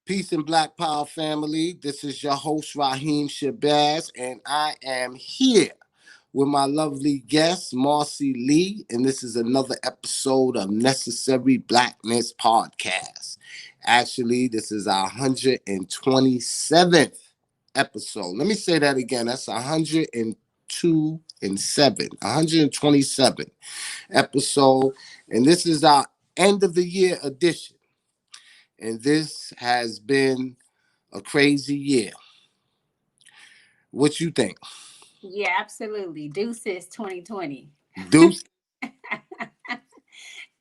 Peace and Black Power family. This is your host, Rahiem Shabazz, and I am here with my lovely guest, Marci Lee, and this is another episode of Necessary Blackness Podcast. Actually, this is our 127th episode. Let me say that again. That's 102 and 7, 127 episode, and this is our end of the year edition. And this has been a crazy year. What you think? Yeah, absolutely. Deuces 2020. Deuce?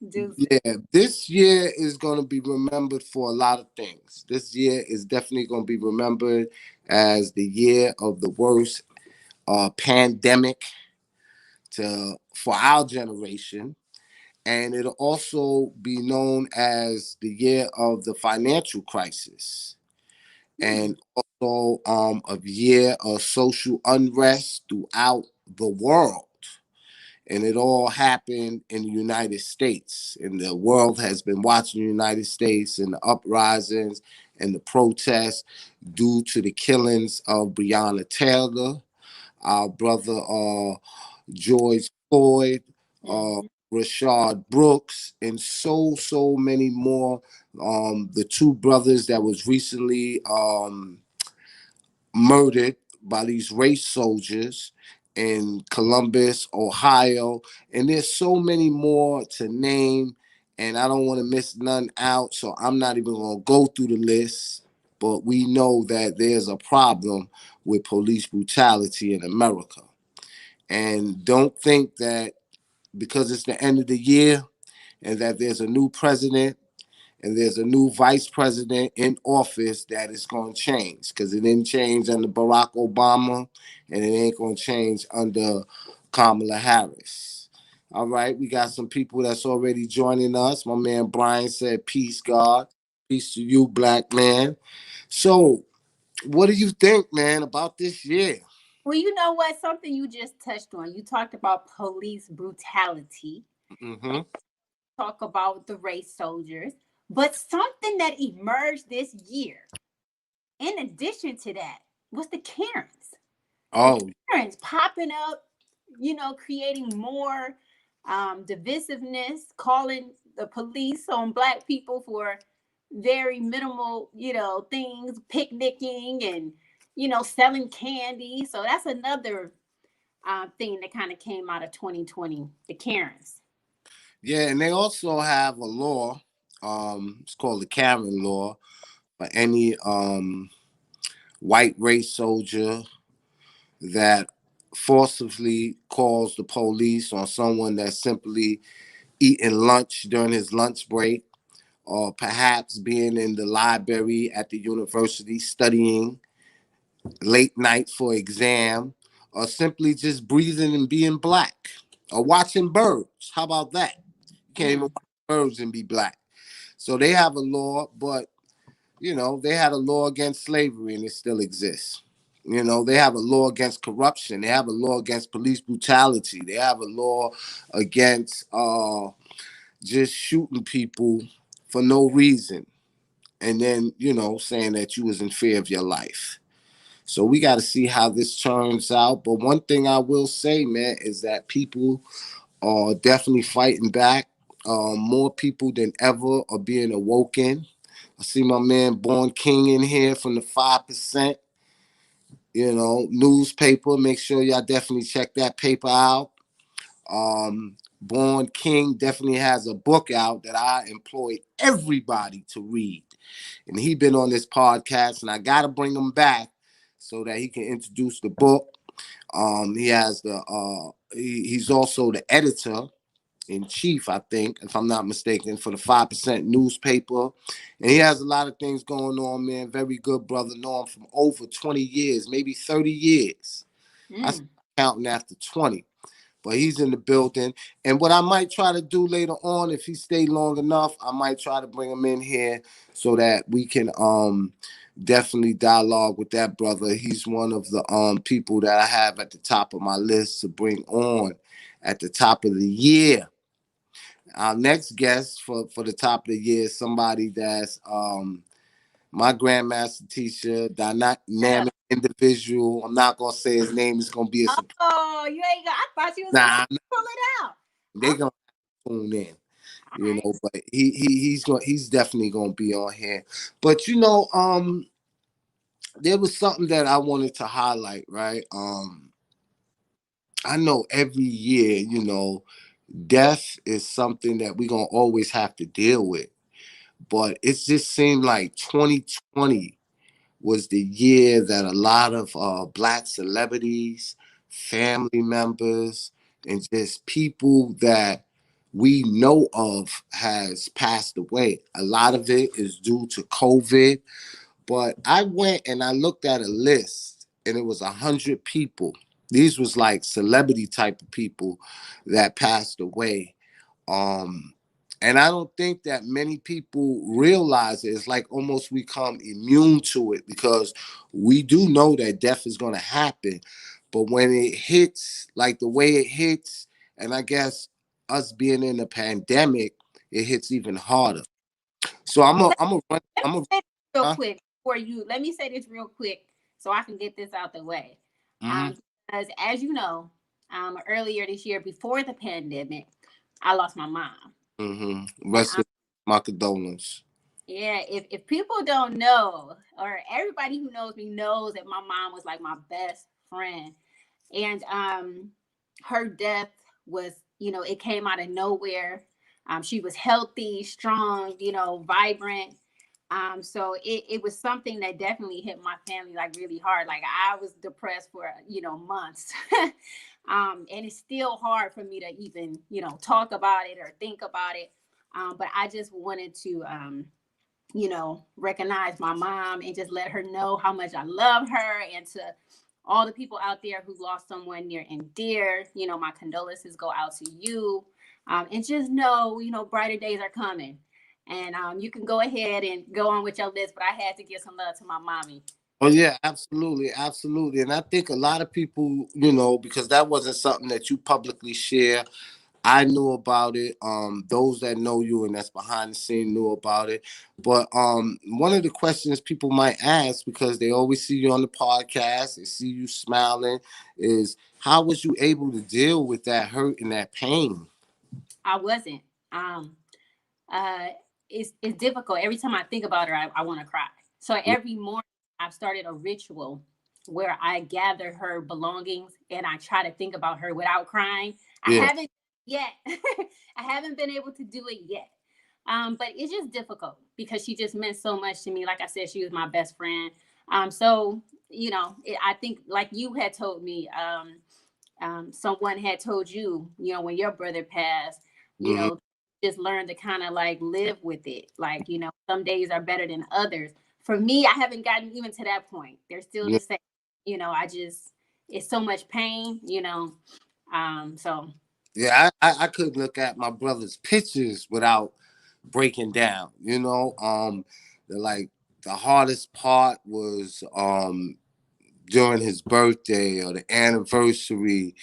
Deuces. Yeah, this year is going to be remembered for a lot of things. This year is definitely going to be remembered as the year of the worst pandemic for our generation. And it'll also be known as the year of the financial crisis. And also a year of social unrest throughout the world. And it all happened in the United States. And the world has been watching the United States and the uprisings and the protests due to the killings of Breonna Taylor, our brother George Floyd, Mhm. Rashard Brooks, and so many more. The two brothers that was recently murdered by these race soldiers in Columbus, Ohio, and there's so many more to name, and I don't want to miss none out, so I'm not even going to go through the list. But we know that there's a problem with police brutality in America. And don't think that because it's the end of the year and that there's a new president and there's a new vice president in office that it's going to change, because it didn't change under Barack Obama and it ain't going to change under Kamala Harris. All right, we got some people that's already joining us. My man Brian said, peace, God. Peace to you, black man. So, what do you think, man, about this year? Well, you know what? Something you just touched on. You talked about police brutality. Mm-hmm. Talk about the race soldiers. But something that emerged this year, in addition to that, was the Karens. The Oh, Karens popping up, creating more divisiveness, calling the police on Black people for very minimal, things, picnicking and, selling candy. So that's another thing that kind of came out of 2020, the Karens. yeah, and they also have a law. It's called the Karen law for any white race soldier that forcibly calls the police on someone that's simply eating lunch during his lunch break, or perhaps being in the library at the university studying late night for exam, or simply just breathing and being black, or watching birds. How about that? You can't even Mm. watch birds and be black. So they have a law, but they had a law against slavery and it still exists. They have a law against corruption. They have a law against police brutality. They have a law against just shooting people for no reason. And then, saying that you was in fear of your life. So we got to see how this turns out. But one thing I will say, man, is that people are definitely fighting back. More people than ever are being awoken. I see my man Born King in here from the 5%, newspaper. Make sure y'all definitely check that paper out. Born King definitely has a book out that I employ everybody to read. And he been on this podcast, and I got to bring him back so that he can introduce the book. He has he's also the editor in chief, I think, if I'm not mistaken, for the 5% newspaper. And he has a lot of things going on, man. Very good brother. Know him from over 20 years, maybe 30 years. I Mm. started counting after 20. But he's in the building. And what I might try to do later on, if he stay long enough, I might try to bring him in here so that we can definitely dialogue with that brother. He's one of the people that I have at the top of my list to bring on at the top of the year. Our next guest for the top of the year is somebody that's my grandmaster teacher, dynamic individual. I'm not gonna say his name. It's gonna be a surprise. Oh, you ain't got. I thought you was gonna Nah, pull it out. they Okay, gonna tune in. all right. But he's definitely gonna be on here. But there was something that I wanted to highlight, right? I know every year, death is something that we're gonna always have to deal with. But it just seemed like 2020 was the year that a lot of black celebrities, family members, and just people that we know of has passed away. A lot of it is due to COVID, but I went and I looked at a list and it was 100 people. These was like celebrity type of people that passed away. Um, and I don't think that many people realize it. It's like almost we become immune to it because we do know that death is going to happen. But when it hits like the way it hits, and I guess us being in a pandemic, it hits even harder. So Let me I'm a, say this real huh? quick for you. Let me say this real quick so I can get this out the way. Mm-hmm, Because as you know, earlier this year before the pandemic, I lost my mom. mm-hmm. And Rest in my condolence. yeah, if people don't know, or everybody who knows me knows that my mom was like my best friend. And her death was, it came out of nowhere. She was healthy, strong, vibrant. So it was something that definitely hit my family like really hard. Like I was depressed for months. And it's still hard for me to even talk about it or think about it. But I just wanted to recognize my mom and just let her know how much I love her, and to all the people out there who lost someone near and dear, my condolences go out to you. And just know, brighter days are coming. And you can go ahead and go on with your list, but I had to give some love to my mommy. Oh yeah, absolutely, absolutely. And I think a lot of people, because that wasn't something that you publicly share. I knew about it. Those that know you and that's behind the scene knew about it. But one of the questions people might ask, because they always see you on the podcast, they see you smiling, is how was you able to deal with that hurt and that pain? I wasn't. Um, uh, it's difficult. Every time I think about her, I want to cry. So every morning, I've started a ritual where I gather her belongings and I try to think about her without crying. I Yeah. haven't yet. I haven't been able to do it yet. But it's just difficult because she just meant so much to me. Like I said, she was my best friend. So I think like you had told me, someone had told you, when your brother passed, you Hmm. know, just learn to kind of like live with it. Like, some days are better than others. For me, I haven't gotten even to that point. They're still Yeah. the same. It's so much pain, so Yeah, I couldn't look at my brother's pictures without breaking down. Like the hardest part was during his birthday or the anniversary,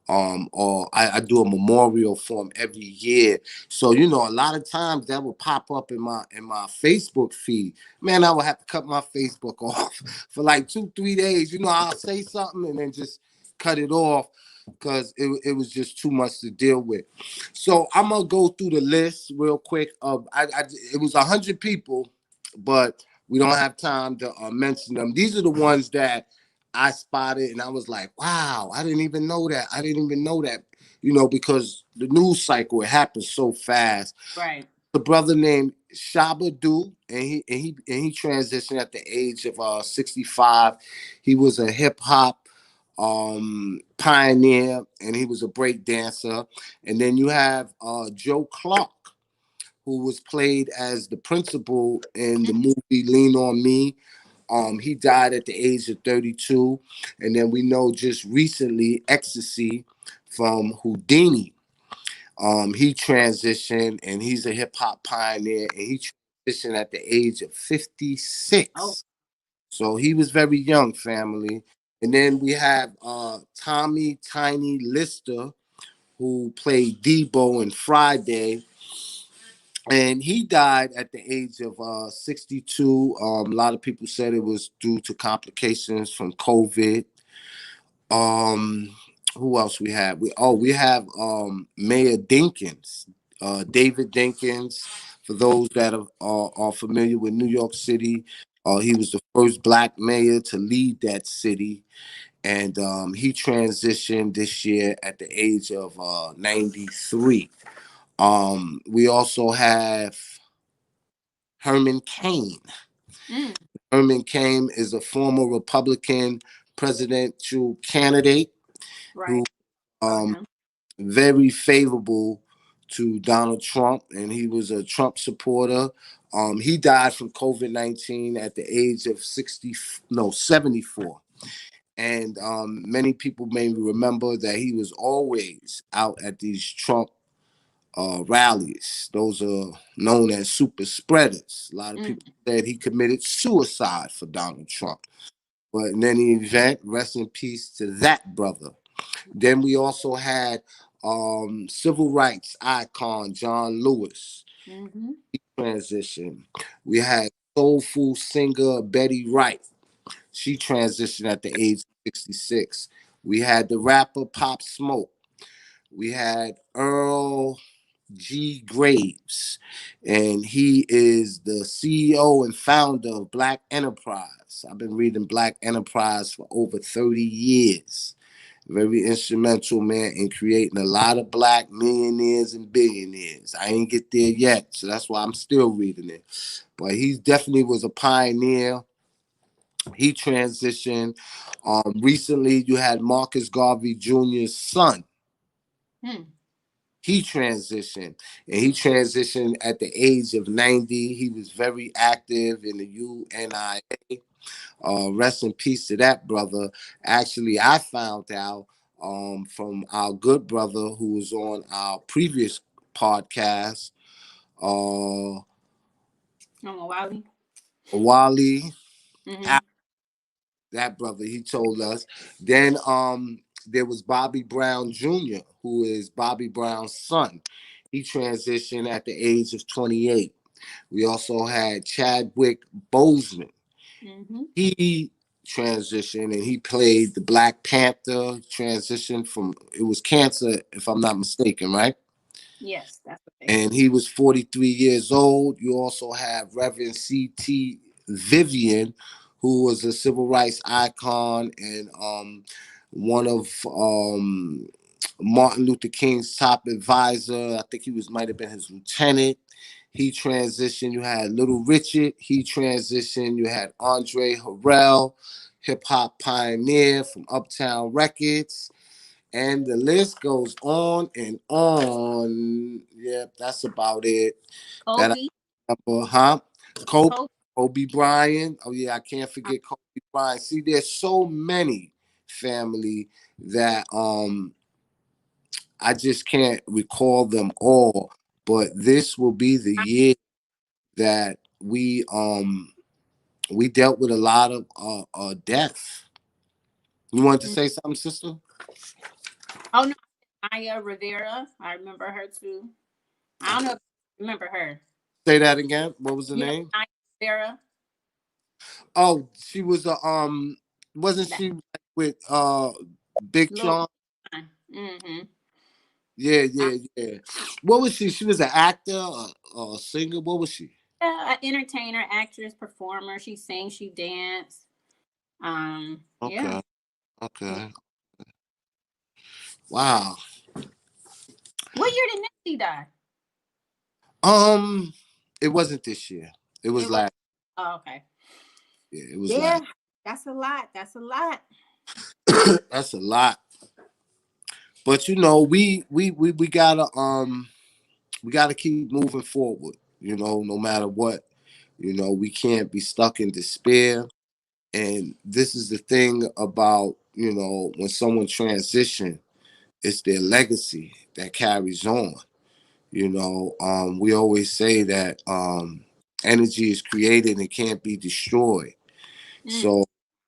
or I do a memorial for him every year. So a lot of times that would pop up in my Facebook feed. Man, I would have to cut my Facebook off for like 2-3 days. I'll say something and then just cut it off because it was just too much to deal with. So I'm gonna go through the list real quick. Of it was 100 people, but we don't have time to mention them. These are the ones that I spotted, and I was like, wow, I didn't even know that. I didn't even know that, because the news cycle, it happens so fast. right. The brother named Shabazz, and he transitioned at the age of 65. He was a hip hop pioneer, and he was a break dancer. And then you have Joe Clark, who was played as the principal in the movie Lean on Me. He died at the age of 32. And then we know just recently Ecstasy from Houdini. He transitioned, and he's a hip hop pioneer, and he transitioned at the age of Oh, 56. So he was very young, family. And then we have Tommy Tiny Lister, who played Debo in Friday. And he died at the age of 62. A lot of people said it was due to complications from COVID. Um, who else we have? We have Mayor Dinkins, David Dinkins. For those that are familiar with New York City, he was the first black mayor to lead that city, and he transitioned this year at the age of 93. We also have Herman Cain. Mm, Herman Cain is a former Republican presidential candidate right. who About um him. very favorable to Donald Trump, and he was a Trump supporter. He died from COVID-19 at the age of 74. And many people may remember that he was always out at these Trump rallies. Those are known as super spreaders. A lot of Mm, people said he committed suicide for Donald Trump. But in any event, rest in peace to that brother. Then we also had civil rights icon John Lewis mm-hmm. transition. We had soulful singer Betty Wright. She transitioned at the age of 66. We had the rapper Pop Smoke. We had Earl G. Graves, and he is the CEO and founder of Black Enterprise. I've been reading Black Enterprise for over 30 years. Very instrumental, man, in creating a lot of black millionaires and billionaires. I ain't get there yet, so that's why I'm still reading it. But he definitely was a pioneer. He transitioned. Recently, you had Marcus Garvey Jr.'s son. Mm, He transitioned, and he transitioned at the age of 90. He was very active in the UNIA. Rest in peace to that brother. Actually, I found out from our good brother who was on our previous podcast, uh, I'm a Wally. Wally. Mm-hmm. That brother, he told us. Then there was Bobby Brown Jr., who is Bobby Brown's son. He transitioned at the age of 28. We also had Chadwick Boseman. Mm-hmm. He transitioned and he played the Black Panther. Transitioned from, it was cancer, if I'm not mistaken, right? Yes, that's what they And said. he was 43 years old. You also have Reverend C.T. Vivian, who was a civil rights icon and one of Martin Luther King's top advisor. I think he was might have been his lieutenant. He transitioned. You had Little Richard. He transitioned. You had Andre Harrell, hip hop pioneer from Uptown Records. And the list goes on and on. Yep, that's about it. That Kobe. I remember, huh? Kobe, Kobe. Kobe Bryant. Oh yeah, I can't forget Kobe Bryant. See, there's so many family that I just can't recall them all. But this will be the year that we dealt with a lot of death. You wanted to Mm. say something, sister? Oh no, Maya Rivera. I remember her too. I don't know if you remember her. Say that again. What was the You know name? Maya Rivera? Oh, she was a wasn't That she with Big little Sean? mm-hmm. Yeah, Uh, yeah, yeah. What was she? She was an actor, a singer. What was she? yeah, an entertainer, actress, performer. She sings, she dance. Yeah. Okay, okay. Wow. What year did Nipsey die? Um, it wasn't this year. It was It was last. oh, okay. Yeah, it was last. Yeah, that's a lot. That's a lot. That's a lot. But you know, we gotta keep moving forward. You know, no matter what. You know, we can't be stuck in despair. And this is the thing about, you know, when someone transition, it's their legacy that carries on. You know, we always say that energy is created and can't be destroyed. Mm, So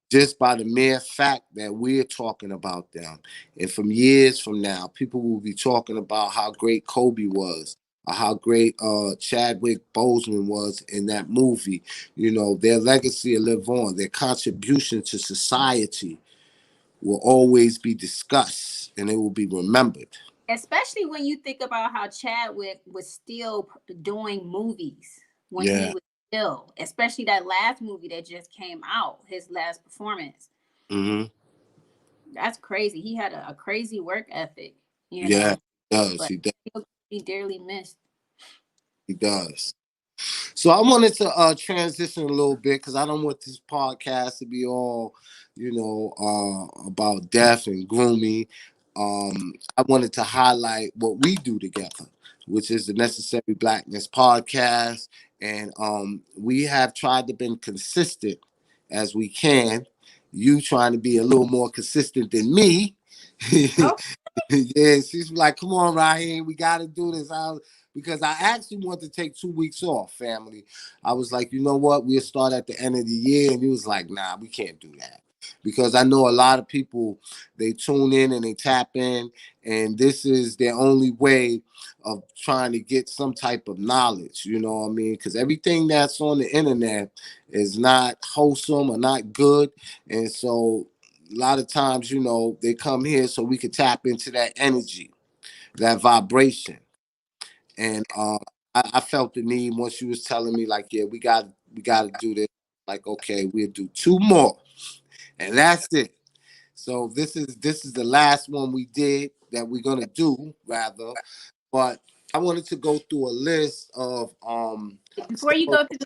just by the mere fact that we're talking about them, and from years from now, people will be talking about how great Kobe was. how great Chadwick Boseman was in that movie. You know, their legacy will live on. Their contribution to society will always be discussed and it will be remembered. Especially when you think about how Chadwick was still doing movies when he Yeah. was still, especially that last movie that just came out, his last performance. Hmm. That's crazy. He had a crazy work ethic, you Yeah, know, he does. but He does. he'll be dearly missed. He does. So I wanted to transition a little bit because I don't want this podcast to be all, about death and grooming. I wanted to highlight what we do together, which is the Necessary Blackness podcast, and we have tried to be consistent as we can. You trying to be a little more consistent than me. Oh, Yeah, she's like, "Come on, Rahiem, we got to do this." Because I actually wanted to take 2 weeks off, family. I was like, you know what? We'll start at the end of the year, and he was like, "Nah, we can't do that." Because I know a lot of people, they tune in and they tap in, and this is their only way of trying to get some type of knowledge. You know what I mean? Because everything that's on the internet is not wholesome or not good, and so a lot of times, they come here so we can tap into that energy, that vibration. And I felt the need once you was telling me, like, yeah, we got to do this. Like, okay, we'll do two more, and that's it. So this is the last one we did that we're gonna do, rather. But I wanted to go through a list of before you go through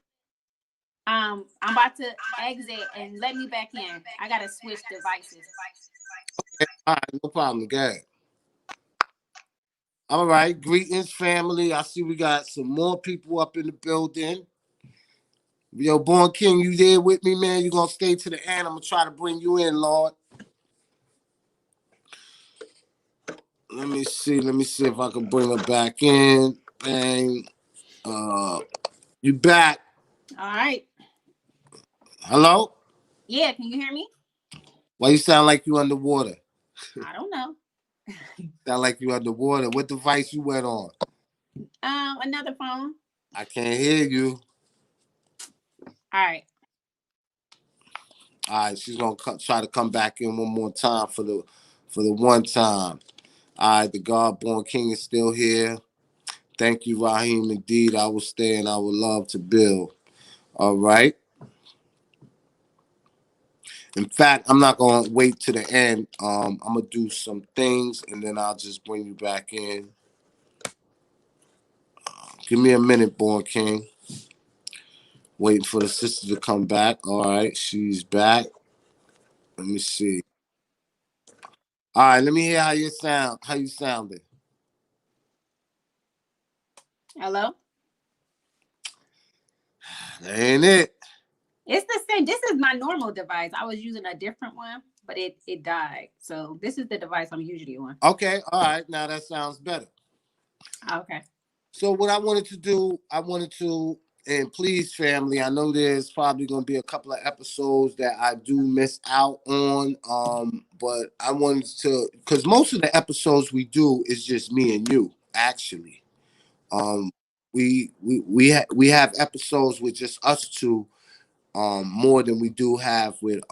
I'm about to exit and let me back in. I gotta switch devices. all right, no problem, guys. All right, greetings, family. I see we got some more people up in the building. Yo, Born King, you there with me, man? You gonna stay to the end? I'm gonna try to bring you in, Lord. Let me see. Let me see if I can bring her back in. Bang. Uh, you back? All right. Hello? Yeah, can you hear me? Why you sound like you underwater? I don't know. Sound like you underwater. What device you went on? Another phone. I can't hear you. All right. All right, she's gonna try to come back in one more time for the one time. All right, the God Born King is still here. Thank you, Rahiem. Indeed, I will stay and I would love to build. All right. In fact, I'm not gonna wait to the end. I'm gonna do some things and then I'll just bring you back in. Give me a minute, Born King. Waiting for the sister to come back. All right, she's back. Let me see. All right, let me hear how you sound. How you sounding? Hello. That ain't it. It's the same. This is my normal device. I was using a different one, but it died. So this is the device I'm usually on. Okay, all right. Now that sounds better. Okay. So what I wanted to do, and please, family, I know there's probably going to be a couple of episodes that I do miss out on. But I wanted to, because most of the episodes we do is just me and you, actually. Um, we have episodes with just us two, more than we do have with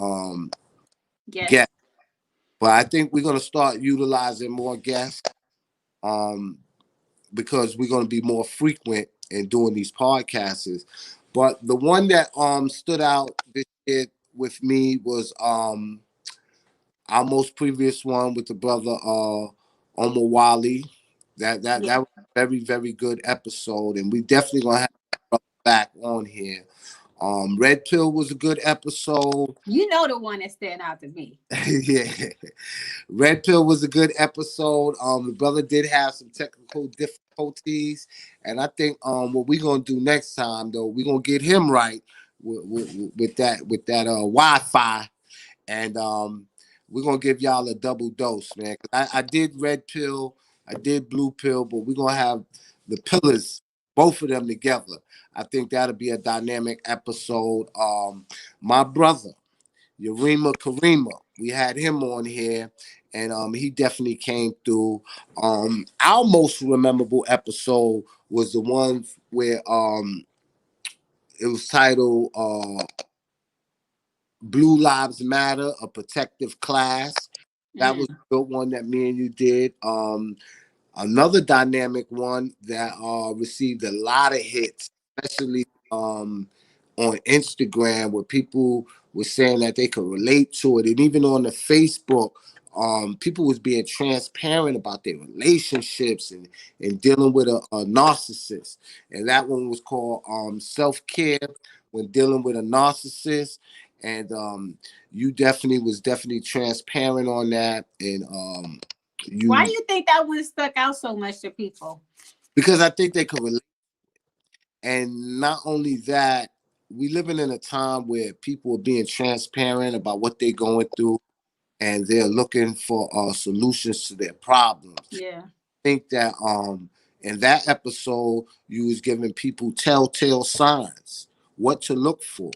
Yes. guests. But I think we're gonna start utilizing more guests. Um, because we're going to be more frequent in doing these podcasts. But the one that stood out this year with me was our most previous one with the brother Omar Wali. Yeah. That was a very, very good episode, and we definitely gonna have that brother back on here. Red Pill was a good episode. You know the one that stand out to me. Yeah. Red Pill was a good episode. The brother did have some technical difficulties, and I think what we're gonna do next time though, we're gonna get him right with that Wi-Fi, and we're gonna give y'all a double dose, man. 'Cause I did Red Pill, I did Blue Pill, but we're gonna have the pillars, both of them together. I think that'll be a dynamic episode. My brother. Yarima Karima. We had him on here, and he definitely came through. Our most memorable episode was the one where it was titled Blue Lives Matter, a protective class. That was Mm. the one that me and you did. Another dynamic one that received a lot of hits, especially on Instagram, where people were saying that they could relate to it, and even on the Facebook, people was being transparent about their relationships and dealing with a narcissist. And that one was called Self Care when dealing with a narcissist. And you definitely transparent on that, and Why you do you think that one stuck out so much to people? because I think they could relate. And not only that, we living in a time where people are being transparent about what they're going through, and they're looking for solutions to their problems. Yeah. I think that in that episode you was giving people telltale signs, what to look for.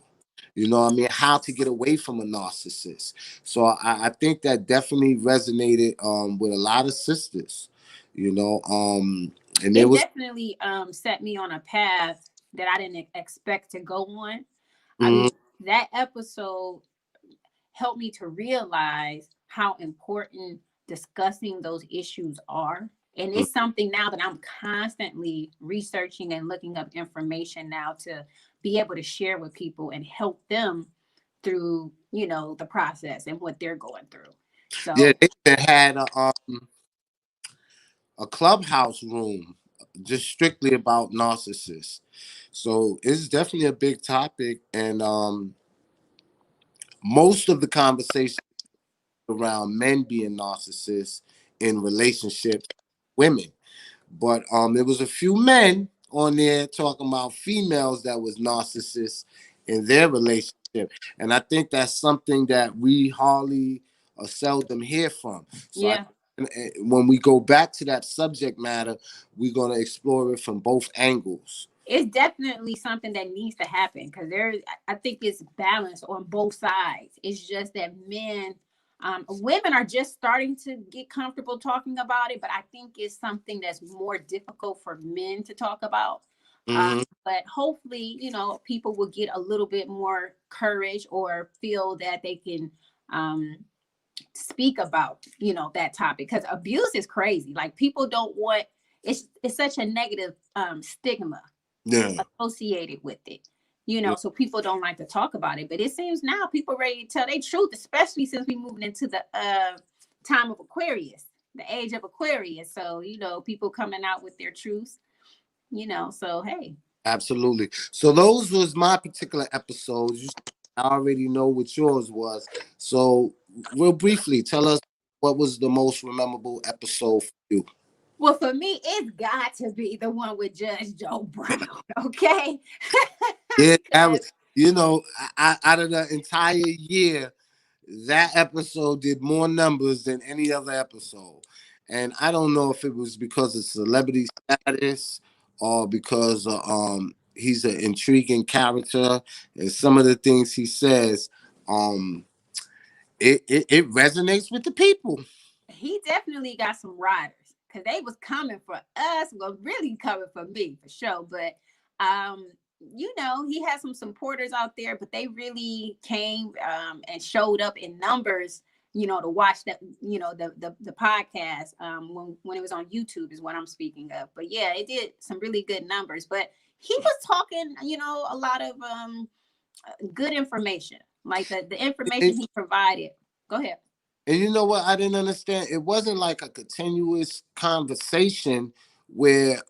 You know what I mean? How to get away from a narcissist. So I think that definitely resonated with a lot of sisters, you know. And there It was definitely set me on a path that I didn't expect to go on. I mm, mean, that episode helped me to realize how important discussing those issues are. And mm, it's something now that I'm constantly researching and looking up information now to be able to share with people and help them through, the process and what they're going through. yeah, So they had a clubhouse room just strictly about narcissists. So it's definitely a big topic, and most of the conversation around men being narcissists in relationships with women. But there was a few men on there talking about females that was narcissists in their relationship, and I think that's something that we hardly or seldom hear from. So I, yeah, when we go back to that subject matter, we're gonna explore it from both angles. it's definitely something that needs to happen because I think it's balance on both sides. It's just that women are just starting to get comfortable talking about it, but I think it's something that's more difficult for men to talk about. uh, Hmm. but hopefully, people will get a little bit more courage or feel that they can speak about that topic, because abuse is crazy. Like, people don't want, it's such a negative stigma Yeah. associated with it. Yeah. So people don't like to talk about it. But it seems now people are ready to tell their truth, especially since we moving into the time of Aquarius, the age of Aquarius. So, people coming out with their truths, so hey. Absolutely. So those was my particular episodes. I already know what yours was. So real briefly, tell us what was the most memorable episode for you. Well, for me, it's got to be the one with Judge Joe Brown, okay? Yeah, that Because was, out of the entire year, that episode did more numbers than any other episode. And I don't know if it was because of celebrity status or because he's an intriguing character, and some of the things he says, um, it resonates with the people. he definitely got some riders, because they was coming for us, well, really coming for me for sure. But he had some supporters out there, but they really came and showed up in numbers, to watch that, the podcast when it was on YouTube is what I'm speaking of. But yeah, it did some really good numbers. But he was talking, a lot of good information, like the information And, he provided. Go ahead. and you know what? I didn't understand. It wasn't like a continuous conversation where,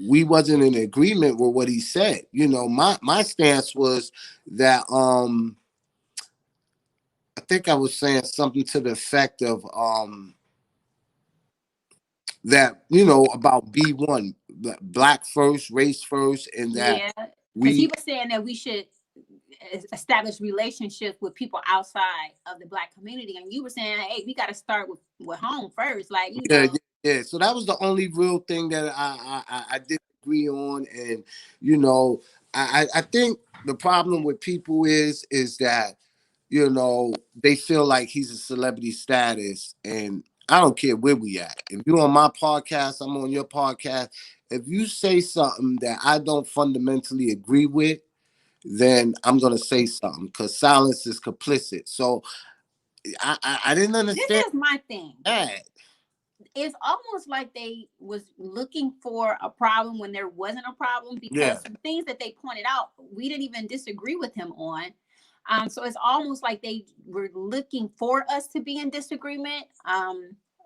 we wasn't in agreement with what he said. My stance was that I think I was saying something to the effect of that, about B1, black first, race first, and that Yeah, because he we was saying that we should establish relationships with people outside of the Black community, and you were saying, hey, we got to start with home first, like yeah, yeah, yeah. So that was the only real thing that I did agree on, and you know, I think the problem with people is that they feel like he's a celebrity status, and I don't care where we at. If you're on my podcast, I'm on your podcast. if you say something that I don't fundamentally agree with, then I'm gonna say something because silence is complicit. So I didn't This understand is my thing. that. It's almost like they was looking for a problem when there wasn't a problem, Yeah. because things that they pointed out we didn't even disagree with him on. So it's almost like they were looking for us to be in disagreement.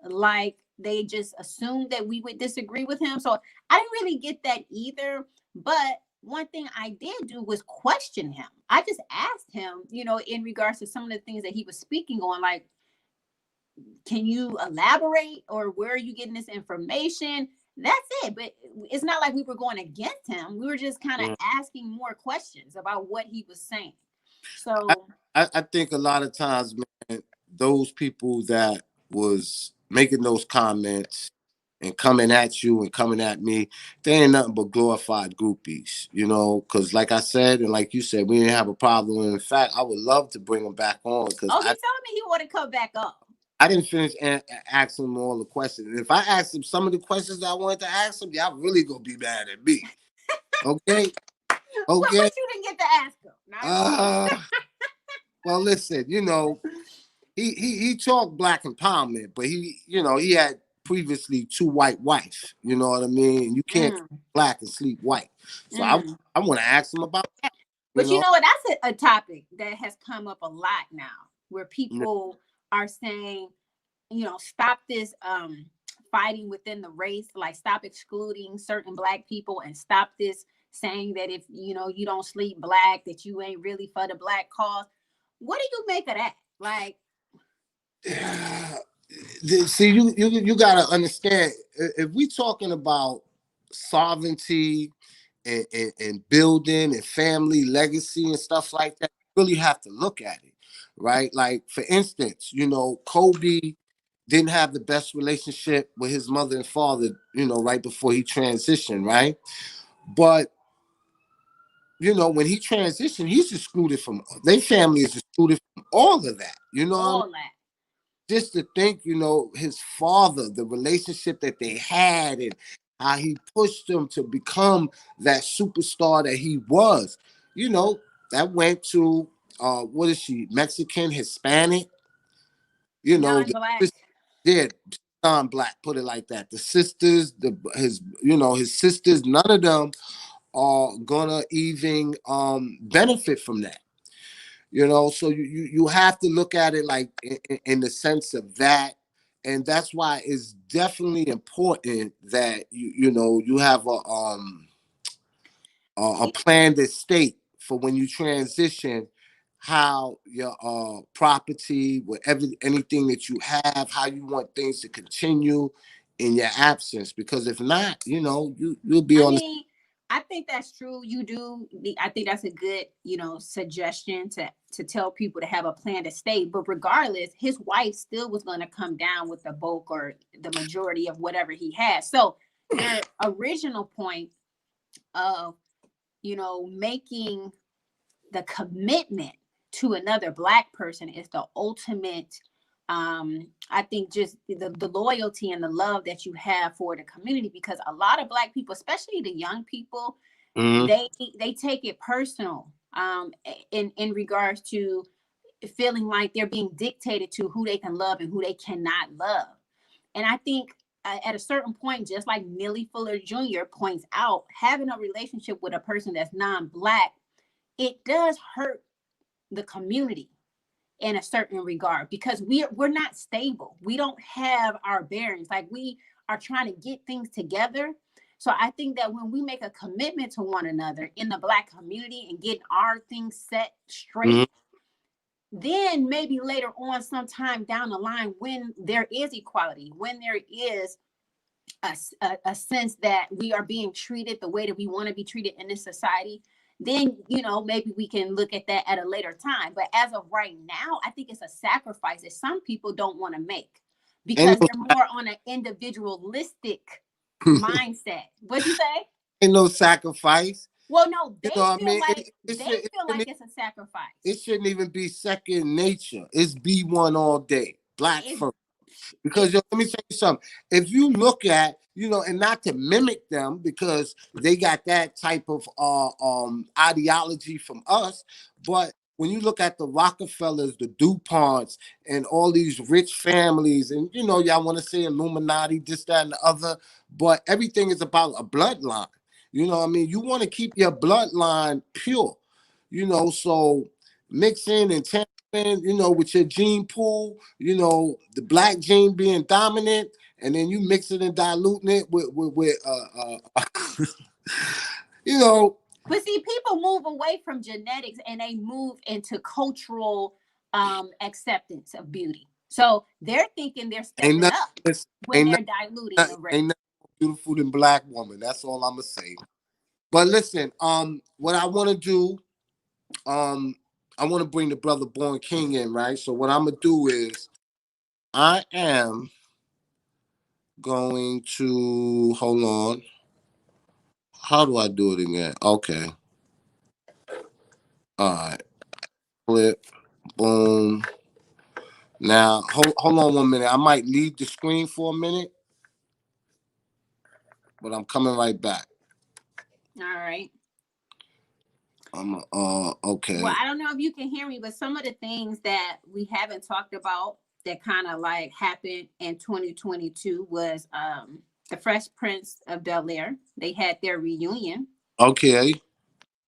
Like they just assumed that we would disagree with him. So I didn't really get that either. But one thing I did do was question him. I just asked him, in regards to some of the things that he was speaking on, like, can you elaborate, or where are you getting this information? That's it. But it's not like we were going against him. We were just kind of Mm. asking more questions about what he was saying. I, So I think a lot of times, man, those people that was making those comments and coming at you and coming at me, they ain't nothing but glorified groupies, because like I said, and like you said, we didn't have a problem. In fact, I would love to bring them back on because oh, he's telling me he want to come back up. I didn't finish asking him all the questions. And if I asked him some of the questions that I wanted to ask him, y'all really gonna be mad at me. Okay? Okay? What you didn't get to ask him? Uh well listen, he talked black empowerment, but he had previously two white wives. You know what I mean? You can't Mm, black and sleep white. So mm. I want to ask him about that. You But you know? know what? That's a topic that has come up a lot now, where Yeah. people are saying, stop this fighting within the race, like stop excluding certain black people, and stop this saying that if you don't sleep black, that you ain't really for the black cause. What do you make of that? Like, See, you got to understand, if we talking about sovereignty and building and family legacy and stuff like that, you really have to look at it, right? Like, for instance, Kobe didn't have the best relationship with his mother and father, right before he transitioned, right? But when he transitioned, he's excluded from their family is excluded from all of that. You know what I mean? all that. Just to think, his father, the relationship that they had, and how he pushed him to become that superstar that he was, that went to what is she, Mexican, Hispanic, the Non-black. yeah, non-black, put it like that. The sisters, his sisters, none of them are gonna even benefit from that. So you have to look at it like in the sense of that, and that's why it's definitely important that you have a planned estate for when you transition, how your property, whatever, anything that you have, how you want things to continue in your absence, because if not, you'll be I on the. mean, I think that's true. You do. I think that's a good, suggestion to tell people to have a plan to stay. But regardless, his wife still was going to come down with the bulk or the majority of whatever he had. So your original point of, making the commitment to another black person is the ultimate. I think just the loyalty and the love that you have for the community, because a lot of black people, especially the young people, Mhm. they take it personal, in regards to feeling like they're being dictated to who they can love and who they cannot love. And I think, at a certain point, just like Millie Fuller Jr. points out, having a relationship with a person that's non-black, it does hurt the community in a certain regard, because we're not stable. We don't have our bearings. Like, we are trying to get things together. So I think that when we make a commitment to one another in the black community and get our things set Mhm. straight, then maybe later on, sometime down the line, when there is equality, when there is a sense that we are being treated the way that we want to be treated in this society, then maybe we can look at that at a later time. But as of right now, I think it's a sacrifice that some people don't want to make, Ain't because no, they're more on an individualistic mindset. What'd you say? ain't no sacrifice. Well, no, You they know what I feel mean? like they feel like it's a It sacrifice. shouldn't even be second nature. It's B1 all day. Black It first. It, Because yo, let me tell you something. If you look at, and not to mimic them because they got that type of ideology from us, but when you look at the Rockefellers, the DuPonts, and all these rich families, and y'all want to say Illuminati, this, that, and the other, but everything is about a bloodline. You know what I mean? You want to keep your bloodline pure, so mixing and tampering, with your gene pool, the black gene being dominant, and then you mix it and diluting it with you know, but see, people move away from genetics and they move into cultural acceptance of beauty. So they're thinking they're ain't stepping nothing, up when ain't they're nothing, diluting the race. ain't nothing more beautiful than black woman. That's all I'm gonna say. But listen, what I want to do, um, I want to bring the brother Born King in, right? So what I'm gonna do is I am going to hold on. How do I do it again? Okay. All right. Clip. Boom. Now, hold on 1 minute. I might leave the screen for a minute, but I'm coming right back. All right. I'm Well, okay. I don't know if you can hear me, but some of the things that we haven't talked about that kind of like happened in 2022 was the Fresh Prince of Bel Air. They had their reunion. Okay.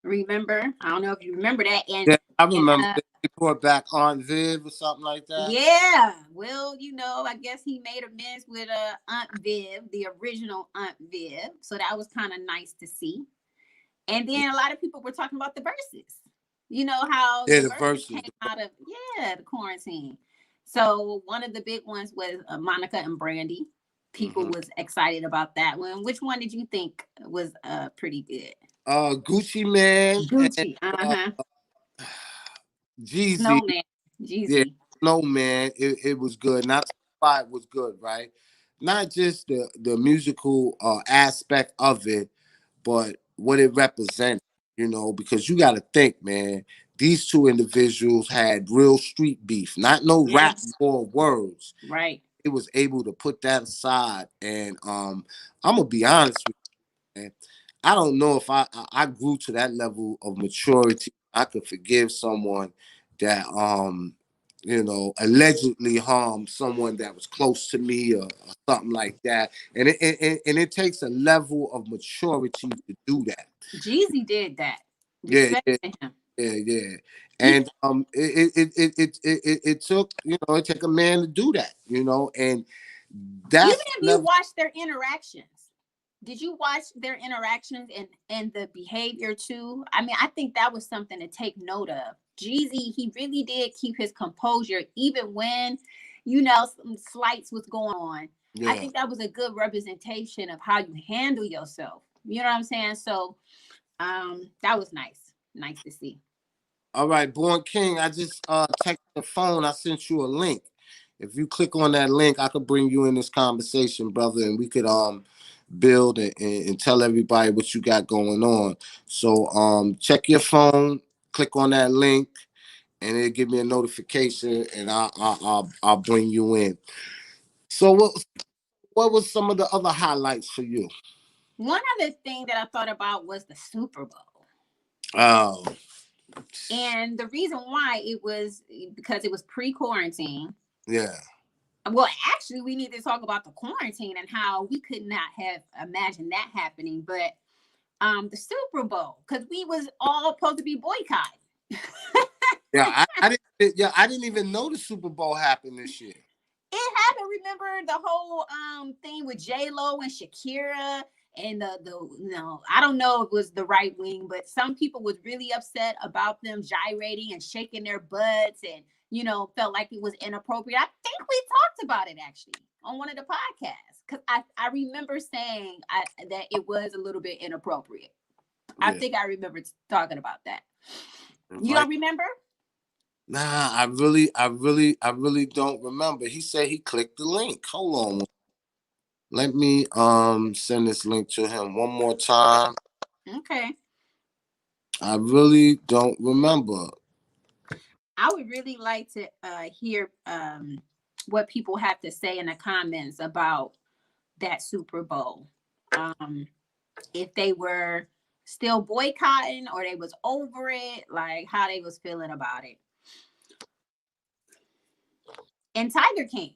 Remember? I don't know if you remember that. Yeah, I And remember they brought back Aunt Viv or something like that. yeah, well, I guess he made amends with Aunt Viv, the original Aunt Viv. So that was kind of nice to see. And then a lot of people were talking about the verses. You know how Yeah, the the verses verses. came out of the quarantine. So one of the big ones was Monica and Brandy. People Mm-hmm. was excited about that one. Which one did you think was pretty good? Gucci Man and Gucci, uh, uh-huh. Jeezy. Snowman, Yeah, Jeezy. no man, it was good. Not why it was good, right? Not just the musical aspect of it, but what it represented. Because you got to think, man. These two individuals had real street beef, not no rap Yes, or words. right. It was able to put that aside, and I'm gonna be honest with you, man. I don't know if I grew to that level of maturity. I could forgive someone that allegedly harmed someone that was close to me or something like that. And it takes a level of maturity to do that. Jeezy did that. Yeah, Respect yeah, to him. yeah, yeah. He And it took it took a man to do that, and Even that's if the you level. watch their interactions, did you watch their interactions and the behavior too? I mean, I think that was something to take note of. Jeezy, he really did keep his composure even when, some slights was going on. I Yeah. think that was a good representation of how you handle yourself. You know what I'm saying? So, that was nice. Nice to see. All right, Born King. I just texted the phone. I sent you a link. If you click on that link, I could bring you in this conversation, brother, and we could build and tell everybody what you got going on. So check your phone, click on that link, and it'll give me a notification, and I'll bring you in. So what was some of the other highlights for you? One other thing that I thought about was the Super Bowl. Oh, And the reason why it was because it was pre-quarantine. yeah. Well, actually, we need to talk about the quarantine and how we could not have imagined that happening. But the Super Bowl, because we was all supposed to be boycotted. Yeah, I didn't even know the Super Bowl happened this year. It happened. Remember the whole thing with J Lo and Shakira and I don't know if it was the right wing, but some people was really upset about them gyrating and shaking their butts and felt like it was inappropriate. I think we talked about it actually on one of the podcasts because I remember saying that it was a little bit inappropriate. I Yeah. think I remember talking about that. You Invite. don't remember? Nah, I really don't remember. He said he clicked the link. Hold on. Let me send this link to him one more time. Okay. I really don't remember. I would really like to hear what people have to say in the comments about that Super Bowl. If they were still boycotting or they was over it, like how they was feeling about it. And Tiger King.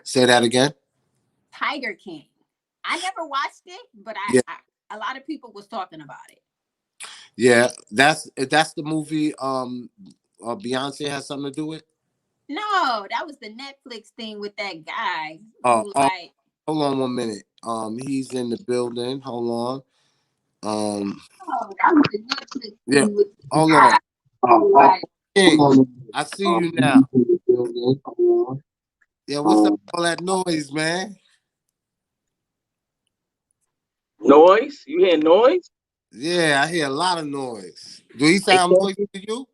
Say that again. Tiger King. I never watched it, but Yeah, a lot of people was talking about it. yeah. That's the movie. Beyonce has something to do with. No, that was the Netflix thing with that guy Oh, who oh, like. hold on 1 minute. He's in the building. Hold on. Oh, that was the Netflix Yeah. thing with the Hold on. guy who like. King, Hold on. I see you now. He's in the building. Hold Yeah. What's up on. with all that noise, man? Noise? You hear noise? Yeah, I hear a lot of noise. Do he Hey, sound noisy to you?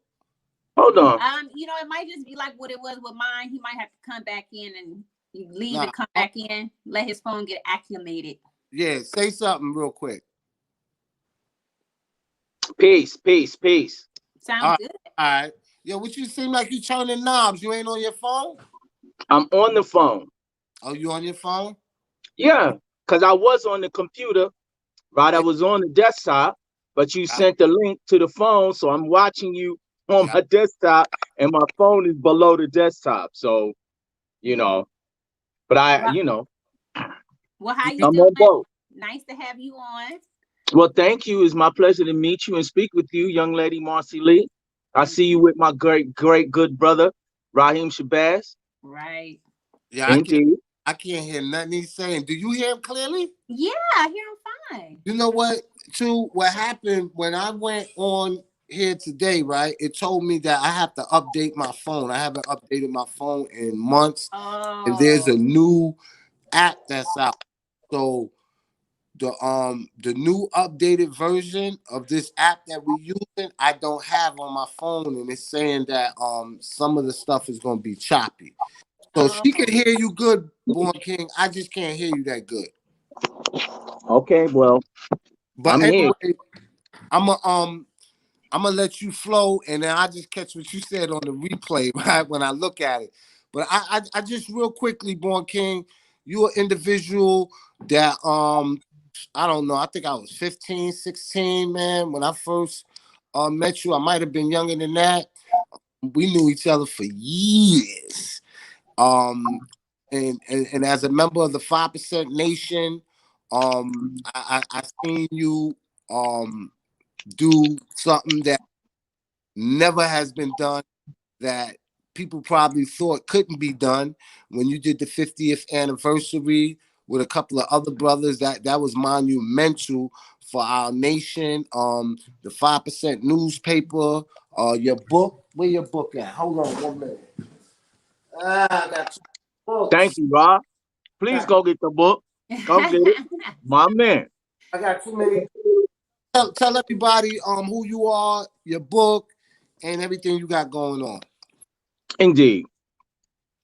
hold on. It might just be like what it was with mine. He might have to come back in and leave Nah. and come back in, let his phone get acclimated. Yeah. Say something real quick. Peace, peace, peace. All Sound right. good? All right. Yo, what you seem like you turning knobs? You ain't on your phone? I'm on the phone. Oh, you on your phone? Yeah, because I was on the computer, right? I Yeah. was on the desktop, but you Yeah. sent the link to the phone, so I'm watching you on Yeah. my desktop, and my phone is below the desktop. So, you know, but Well, how you I'm doing? on both. Nice to have you on. Well, thank you. It's my pleasure to meet you and speak with you, young lady Marci Lee. I Mm, see you with my great, good brother, Rahiem Shabazz. right. Yeah. Indeed. I can't hear nothing he's saying. Do you hear him clearly? Yeah, I hear him fine. You know what? Too. What happened when I went on here today? Right. It told me that I have to update my phone. I haven't updated my phone in months, and there's a Oh, new app that's out. So the new updated version of this app that we using, I don't have on my phone, and it's saying that some of the stuff is gonna be choppy. So oh, she can hear you good, Born King. I just can't hear you that good. Okay, well, But I'm here. anyway, I'm a I'm gonna let you flow, and then I just catch what you said on the replay, right? When I look at it. But I just real quickly, Born King, you're an individual that I don't know. I think I was 15, 16, man, when I first met you. I might have been younger than that. We knew each other for years. Um, and as a member of the 5% Nation, I seen you do something that never has been done, that people probably thought couldn't be done when you did the 50th anniversary with a couple of other brothers. That was monumental for our nation. The 5% newspaper, your book. Where your book at? Hold on 1 minute. I got two Thank books. you, Rob. Please I go get the book. Go get it. My man. got too many. Tell everybody who you are, your book, and everything you got going on. Indeed.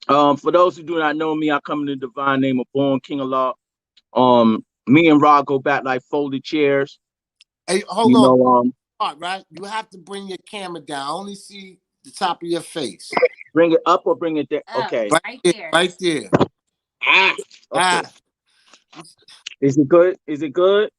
For those who do not know me, I come in the divine name of Born King of Law. Me and Rob go back like folded chairs. Hey, hold You on. know, Right? You have to bring your camera down. I only see the top of your face. bring it up or bring it down. up Okay. Right right there. there. Right there. Ah, okay. Ah, Is it good? Is it good?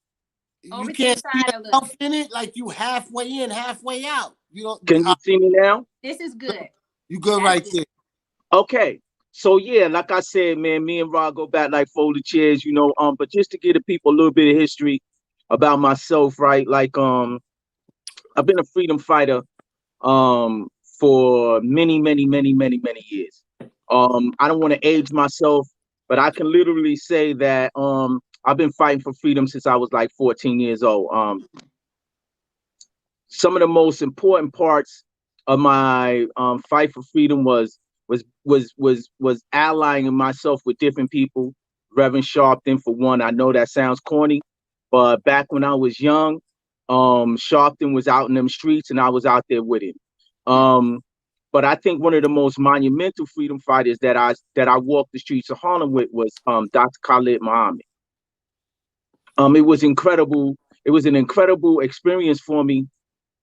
you Over to the can't see side a little. yourself in it, like you halfway in, halfway out. You don't. Can you see me now? This is good. You good That's right good. there. Okay. So yeah, like I said, man, me and Rob go back like folded chairs, you know. But just to give the people a little bit of history about myself, right? Like I've been a freedom fighter um for many years. I don't want to age myself, but I can literally say that I've been fighting for freedom since I was like 14 years old. Some of the most important parts of my fight for freedom was allying myself with different people. Reverend Sharpton, for one. I know that sounds corny, but back when I was young, Sharpton was out in them streets, and I was out there with him. Um, but I think one of the most monumental freedom fighters that I walked the streets of Harlem with was Dr. Khalid Muhammad. It was incredible. It was an incredible experience for me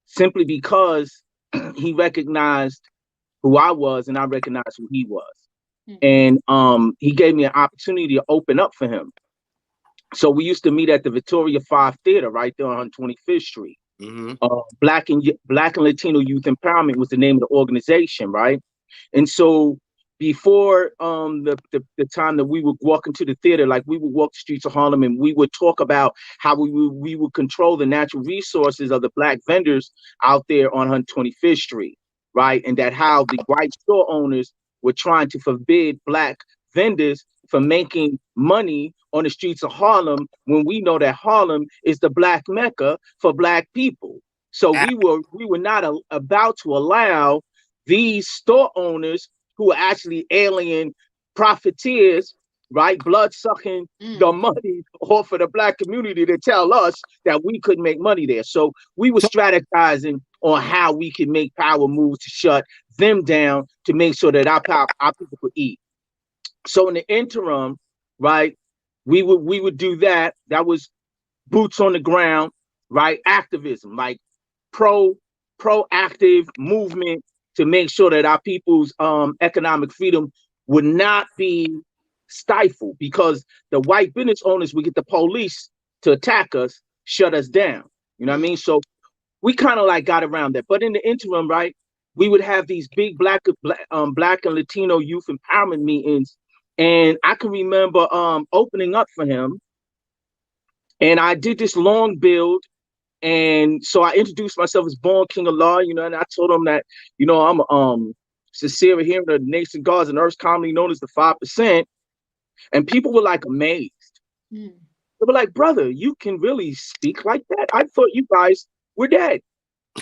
simply because he recognized who I was, and I recognized who he was. Mhm. And he gave me an opportunity to open up for him. So we used to meet at the Victoria 5 Theater right there on 25th Street. Mm-hmm. Black and Latino Youth Empowerment was the name of the organization, right? And so before the time that we would walk into the theater, like we would walk the streets of Harlem and we would talk about how we would control the natural resources of the Black vendors out there on 125th Street, right? And that how the white store owners were trying to forbid Black vendors from making money on the streets of Harlem when we know that Harlem is the Black Mecca for Black people. So we were not about to allow these store owners who are actually alien profiteers, right, blood sucking the Mm. money off of the Black community to tell us that we couldn't make money there. So we were So, strategizing on how we could make power moves to shut them down to make sure that our people could eat. So in the interim, right, we would do that. That was boots on the ground, right? Activism, like pro proactive movement to make sure that our people's economic freedom would not be stifled because the white business owners would get the police to attack us, shut us down. You know what I Mm. mean? So we kind of like got around that. But in the interim, right, we would have these big black and Latino youth empowerment meetings. And I can remember opening up for him. And I did this long build. And so I introduced myself as Born King of Law, and I told him that, I'm sincere hearing the nation gods and earth commonly known as the 5%. And people were like amazed. Mm. They were like, brother, you can really speak like that? I thought you guys were dead.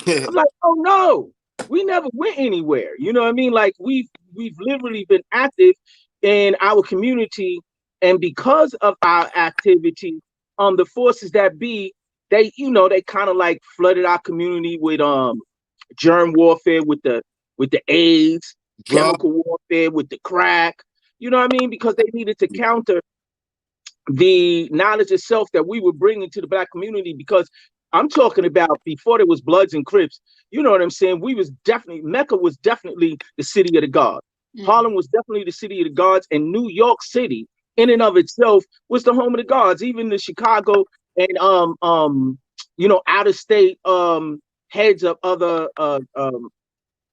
I'm like, oh no, we never went anywhere. You know what I mean? Like we've literally been active in our community, and because of our activity, the forces that be, they kind of like flooded our community with germ warfare, with the AIDS, drug, chemical warfare, with the crack. You know what I mean? Because they needed to counter the knowledge itself that we were bringing to the Black community, because I'm talking about before there was Bloods and Crips. You know what I'm saying? Mecca was definitely the city of the gods. Mm. Harlem was definitely the city of the gods, and New York City in and of itself was the home of the gods. Even the Chicago and out of state heads of other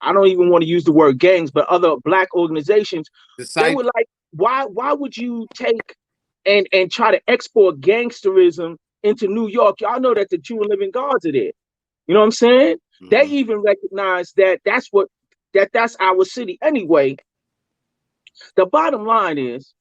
I don't even want to use the word gangs, but other Black organizations, they were disciple. like, why would you take and try to export gangsterism into New York? Y'all know that the true and living gods are there. You know what I'm saying? They Mm-hmm. even recognize that that's our city anyway. The bottom line is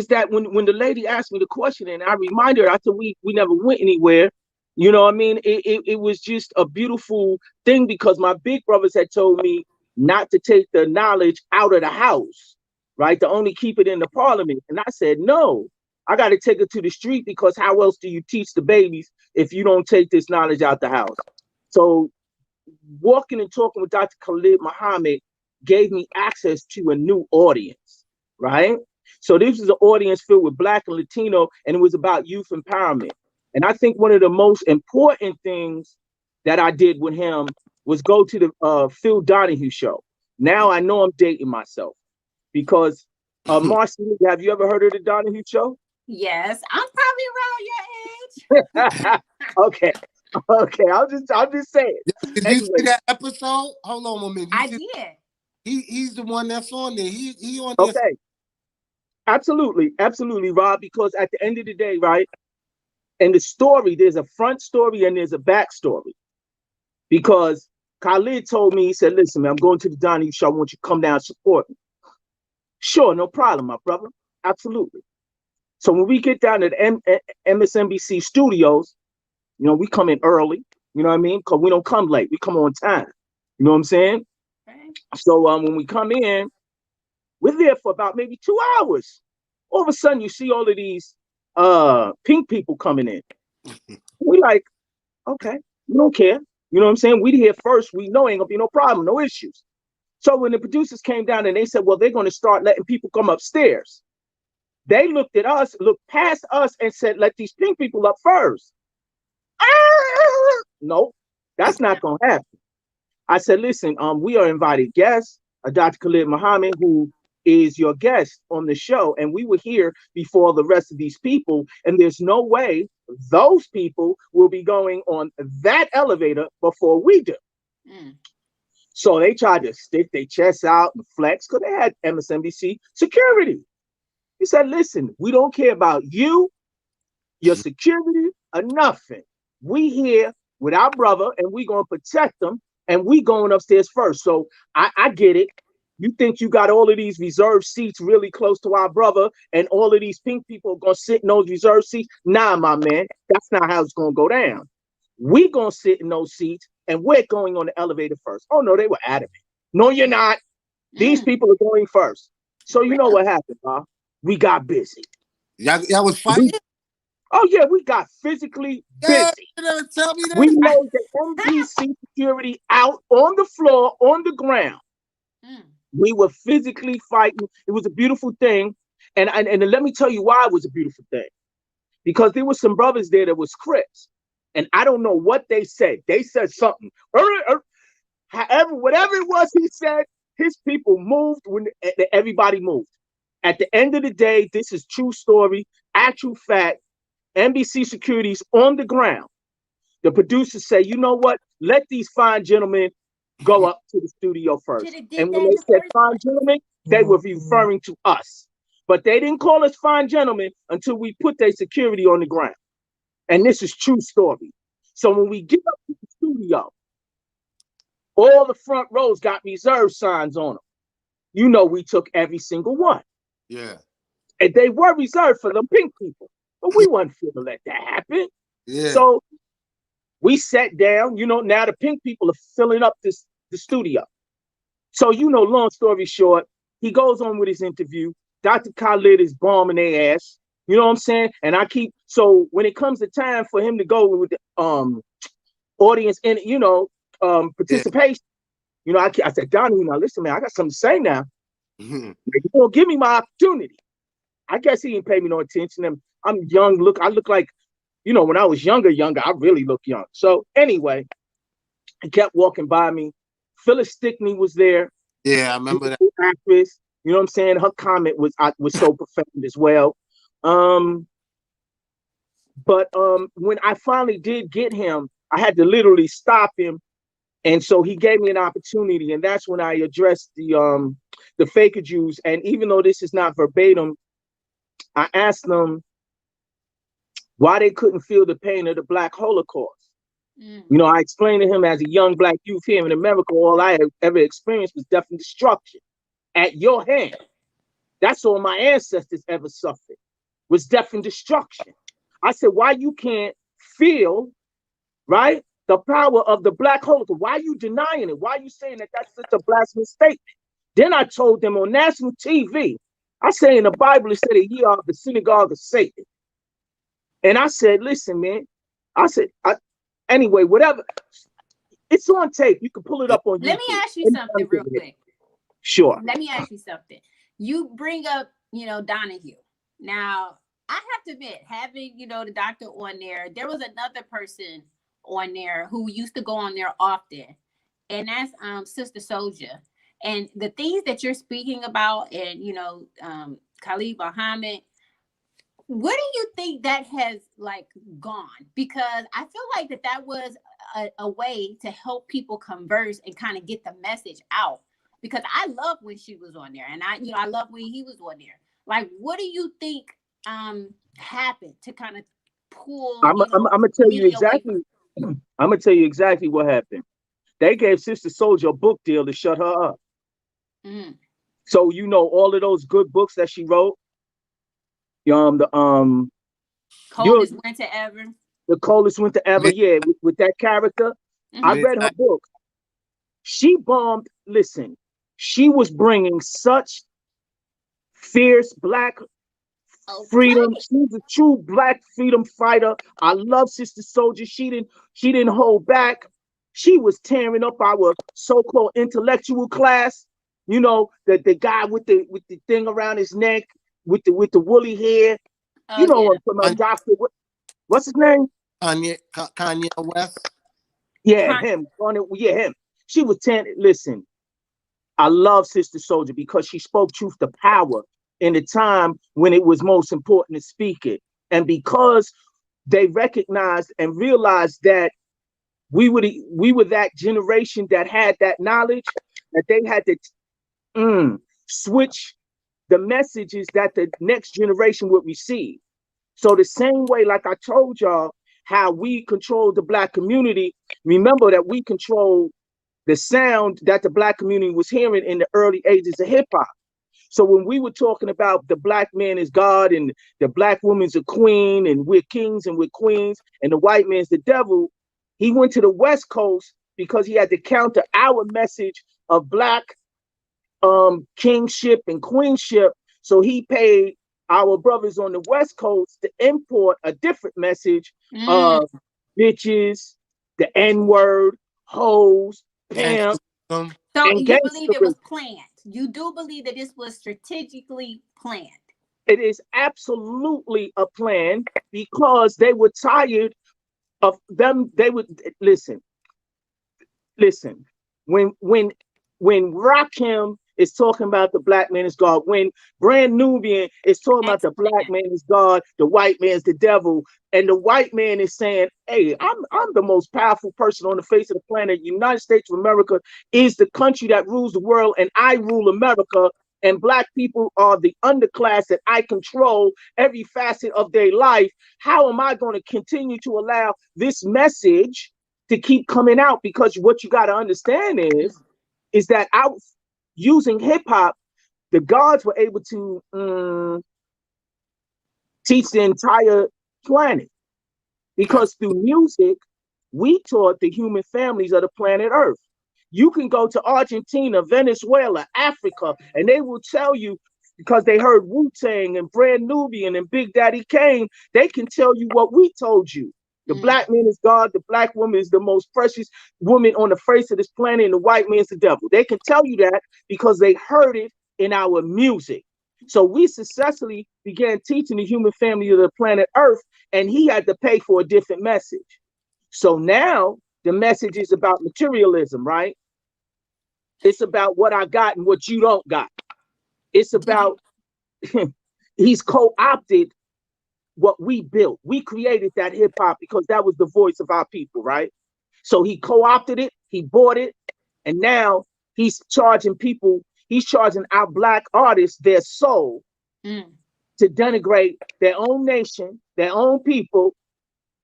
that when the lady asked me the question and I reminded her, I said we never went anywhere. You know what I mean? It was just a beautiful thing because my big brothers had told me not to take the knowledge out of the house, right? To only keep it in the parliament. And I said, no, I got to take it to the street, because how else do you teach the babies if you don't take this knowledge out the house? So walking and talking with Dr. Khalid Muhammad gave me access to a new audience, right? So this is an audience filled with Black and Latino, and it was about youth empowerment. And I think one of the most important things that I did with him was go to the Phil Donahue show. Now I know I'm dating myself because Marci, have you ever heard of the Donahue show? Yes, I'm probably around your Okay, okay. I'm just saying. Did you see Anyway, that episode? Hold on a minute. You I see, did. he's the one that's on there. He on there. okay. Absolutely, absolutely, Rob, because at the end of the day, right, in the story, there's a front story and there's a back story. Because Khalid told me, he said, listen, man, I'm going to the Donnie show. I want you to come down and support me. Sure, no problem, my brother. Absolutely. So when we get down to the MSNBC studios, we come in early, you know what I mean? Because we don't come late. We come on time. You know what I'm saying? Okay. So when we come in, we're there for about maybe 2 hours. All of a sudden, you see all of these pink people coming in. We like, okay, we don't care. You know what I'm saying? We here first. We know ain't gonna be no problem, no issues. So when the producers came down and they said, well, they're gonna start letting people come upstairs, they looked at us, looked past us, and said, let these pink people up first. No, that's not gonna happen. I said, listen, we are invited guests. Dr. Khalid Muhammad, who is your guest on the show, and we were here before the rest of these people, and there's no way those people will be going on that elevator before we do. Mm. So they tried to stick their chests out and flex because they had MSNBC security. He said, listen, we don't care about you, your security, or nothing. We here with our brother, and we gonna protect them, and we going upstairs first. So I get it. You think you got all of these reserved seats really close to our brother, and all of these pink people are gonna sit in those reserved seats? Nah, my man, that's not how it's gonna go down. We gonna sit in those seats, and we're going on the elevator first. Oh no, they were adamant. No, you're not. These people are going first. So you know Really? what happened, huh? We got busy. Y'all was fighting? Oh yeah, we got physically Yeah, busy. you never tell me We that. laid the MDC security out on the floor, on the ground. Mm. We were physically fighting. It was a beautiful thing. And let me tell you why it was a beautiful thing. Because there were some brothers there that was Crips. And I don't know what they said. They said something. However, whatever it was he said, his people moved when everybody moved. At the end of the day, this is true story, actual fact. NBC security's on the ground. The producers say, you know what? Let these fine gentlemen go up to the studio first. Should have And did when that in they the said first fine place. gentlemen, they were referring to us. But they didn't call us fine gentlemen until we put their security on the ground. And this is true story. So when we get up to the studio, all the front rows got reserve signs on them. You know, we took every single one. Yeah. And they were reserved for them pink people. But we wasn't finna let that happen. Yeah. So we sat down. You know, now the pink people are filling up the studio. So, you know, long story short, he goes on with his interview. Dr. Khalid is bombing their ass. You know what I'm saying? And so when it comes to time for him to go with the audience and, you know, Yeah. participation, you know, I said, Donnie, now listen, man, I got something to say now. Mhm. Like, you gonna give me my opportunity. I guess he didn't pay me no attention. I'm young. I look like, you know, when I was younger, I really look young. So anyway, he kept walking by me. Phyllis Stickney was there. Yeah, I remember that. Actress. You know what I'm saying? Her comment was so profound as well. But when I finally did get him, I had to literally stop him. And so he gave me an opportunity, and that's when I addressed the Faker Jews. And even though this is not verbatim, I asked them why they couldn't feel the pain of the Black Holocaust. Mm. You know, I explained to him as a young Black youth here in America, all I had ever experienced was death and destruction at your hand. That's all my ancestors ever suffered, was death and destruction. I said, why you can't feel, right, the power of the Black Holocaust? Why are you denying it? Why are you saying that that's such a blasphemous statement? Then I told them on national TV, I say in the Bible, it said that ye are the synagogue of Satan. And I said, listen, man, anyway, whatever. It's on tape. You can pull it up on YouTube. Let me ask you something real quick. Sure. Let me ask you something. You bring up, you know, Donahue. Now, I have to admit, having, you know, the doctor on there was another person on there who used to go on there often. And that's Sister Soldier. And the things that you're speaking about, and, you know, Khalid Muhammad, where do you think that has like gone? Because I feel like that was a way to help people converse and kind of get the message out. Because I love when she was on there, and I love when he was on there. Like, what do you think happened to kind of pull? I'm gonna tell you exactly. I'm gonna tell you exactly what happened. They gave Sister Soldier a book deal to shut her up. Mm. So you know all of those good books that she wrote. Coldest Winter Ever. The Coldest Winter Ever, yeah, with that character. Mm-hmm. I read her book. She bombed. Listen, she was bringing such fierce Black freedom. She's a true Black freedom fighter. I love Sister Soldier. She didn't hold back. She was tearing up our so-called intellectual class. You know, the guy with the thing around his neck, with the woolly hair. You know, from a doctor. What's his name? Kanye West. Yeah, him. Yeah, him. She was tearing. Listen, I love Sister Soldier because she spoke truth to power in the time when it was most important to speak it. And because they recognized and realized that we were that generation that had that knowledge, that they had to switch the messages that the next generation would receive. So the same way, like I told y'all, how we control the Black community, remember that we control the sound that the Black community was hearing in the early ages of hip hop. So when we were talking about the Black man is God and the Black woman's a queen and we're kings and we're queens and the white man's the devil, he went to the West Coast because he had to counter our message of Black kingship and queenship. So he paid our brothers on the West Coast to import a different message of bitches, the N-word, hoes, pimp, Gangsterism. So and you believe it was gangsterism. planned. You do believe that this was strategically planned. It is absolutely a plan because they were tired of them. They would listen. When Rahiem is talking about the Black man is God, when Brand Nubian is talking about the Black Explain. man is God, the white man's the devil, and the white man is saying, "Hey, I'm the most powerful person on the face of the planet. United States of America is the country that rules the world, and I rule America." And Black people are the underclass that I control every facet of their life. How am I going to continue to allow this message to keep coming out? Because what you got to understand is that out using hip hop, the gods were able to teach the entire planet. Because through music, we taught the human families of the planet Earth. You can go to Argentina, Venezuela, Africa, and they will tell you, because they heard Wu-Tang and Brand Nubian and Big Daddy Kane, they can tell you what we told you. The Black man is God, the Black woman is the most precious woman on the face of this planet, and the white man's the devil. They can tell you that because they heard it in our music. So we successfully began teaching the human family of the planet Earth, and he had to pay for a different message. So now the message is about materialism, right? It's about what I got and what you don't got. It's about he's co-opted what we built. We created that hip hop because that was the voice of our people, right? So he co-opted it, he bought it, and now he's charging people, he's charging our Black artists their soul to denigrate their own nation, their own people,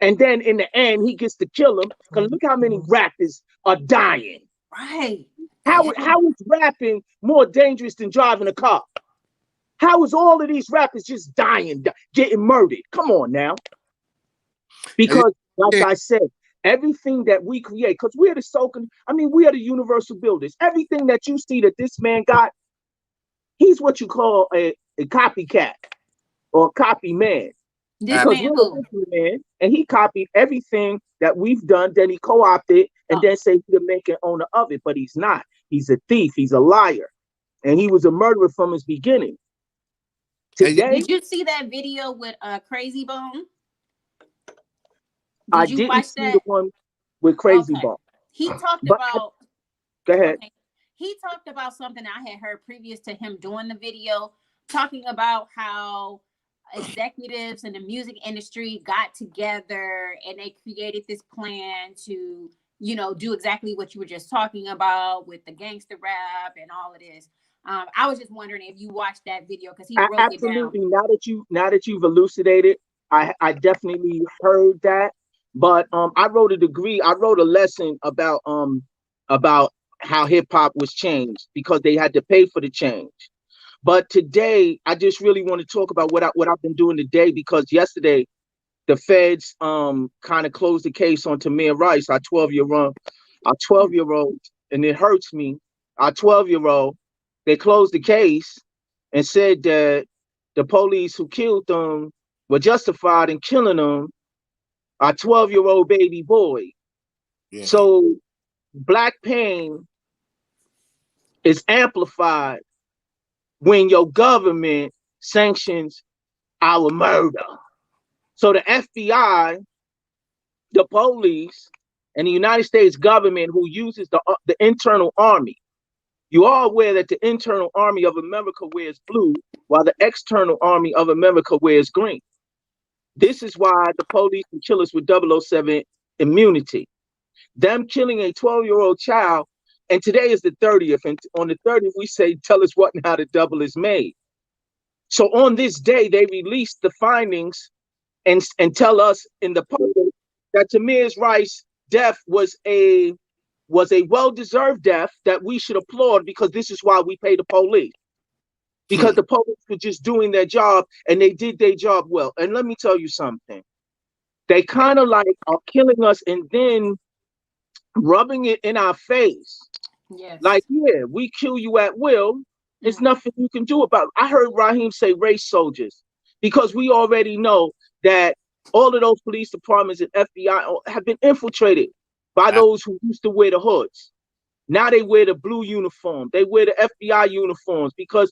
and then in the end he gets to kill them. Because look how many rappers are dying. Right. How is rapping more dangerous than driving a car? How is all of these rappers just dying, getting murdered? Come on now. Because, like I said, everything that we create, because we're the we are the universal builders. Everything that you see that this man got, he's what you call a copycat or a copy man. This Because man we're the original man, and he copied everything that we've done, then he co-opted and then say he's the maker owner of it, but he's not. He's a thief, he's a liar, and he was a murderer from his beginning. Today, did you see that video with Crazy Bone? I didn't see the one with Crazy Bone. He talked about. Go ahead. Okay. He talked about something I had heard previous to him doing the video, talking about how executives in the music industry got together and they created this plan to, do exactly what you were just talking about with the gangster rap and all of this. I was just wondering if you watched that video because he broke it down. Absolutely. Now that you've elucidated, I definitely heard that. But I wrote a lesson about how hip hop was changed because they had to pay for the change. But today, I just really want to talk about what I've been doing today, because yesterday the feds kind of closed the case on Tamir Rice, our 12-year-old, and it hurts me. Our 12-year-old, they closed the case and said that the police who killed them were justified in killing them, our 12-year-old baby boy. Yeah. So Black pain is amplified when your government sanctions our murder. So the FBI, the police, and the United States government, who uses the internal army, You are aware that the internal army of America wears blue, while the external army of America wears green. This is why the police can kill us with 007 immunity. Them killing a 12-year-old child, and today is the 30th, and on the 30th we say, tell us what and how the double is made. So on this day, they released the findings and tell us in the public that Tamir's Rice's death was a well-deserved death that we should applaud, because this is why we pay the police. Because the police were just doing their job, and they did their job well. And let me tell you something. They kind of like are killing us and then rubbing it in our face. Yes. Like, yeah, we kill you at will. There's nothing you can do about it. I heard Rahiem say race soldiers, because we already know that all of those police departments and FBI have been infiltrated by those who used to wear the hoods. Now they wear the blue uniform. They wear the FBI uniforms because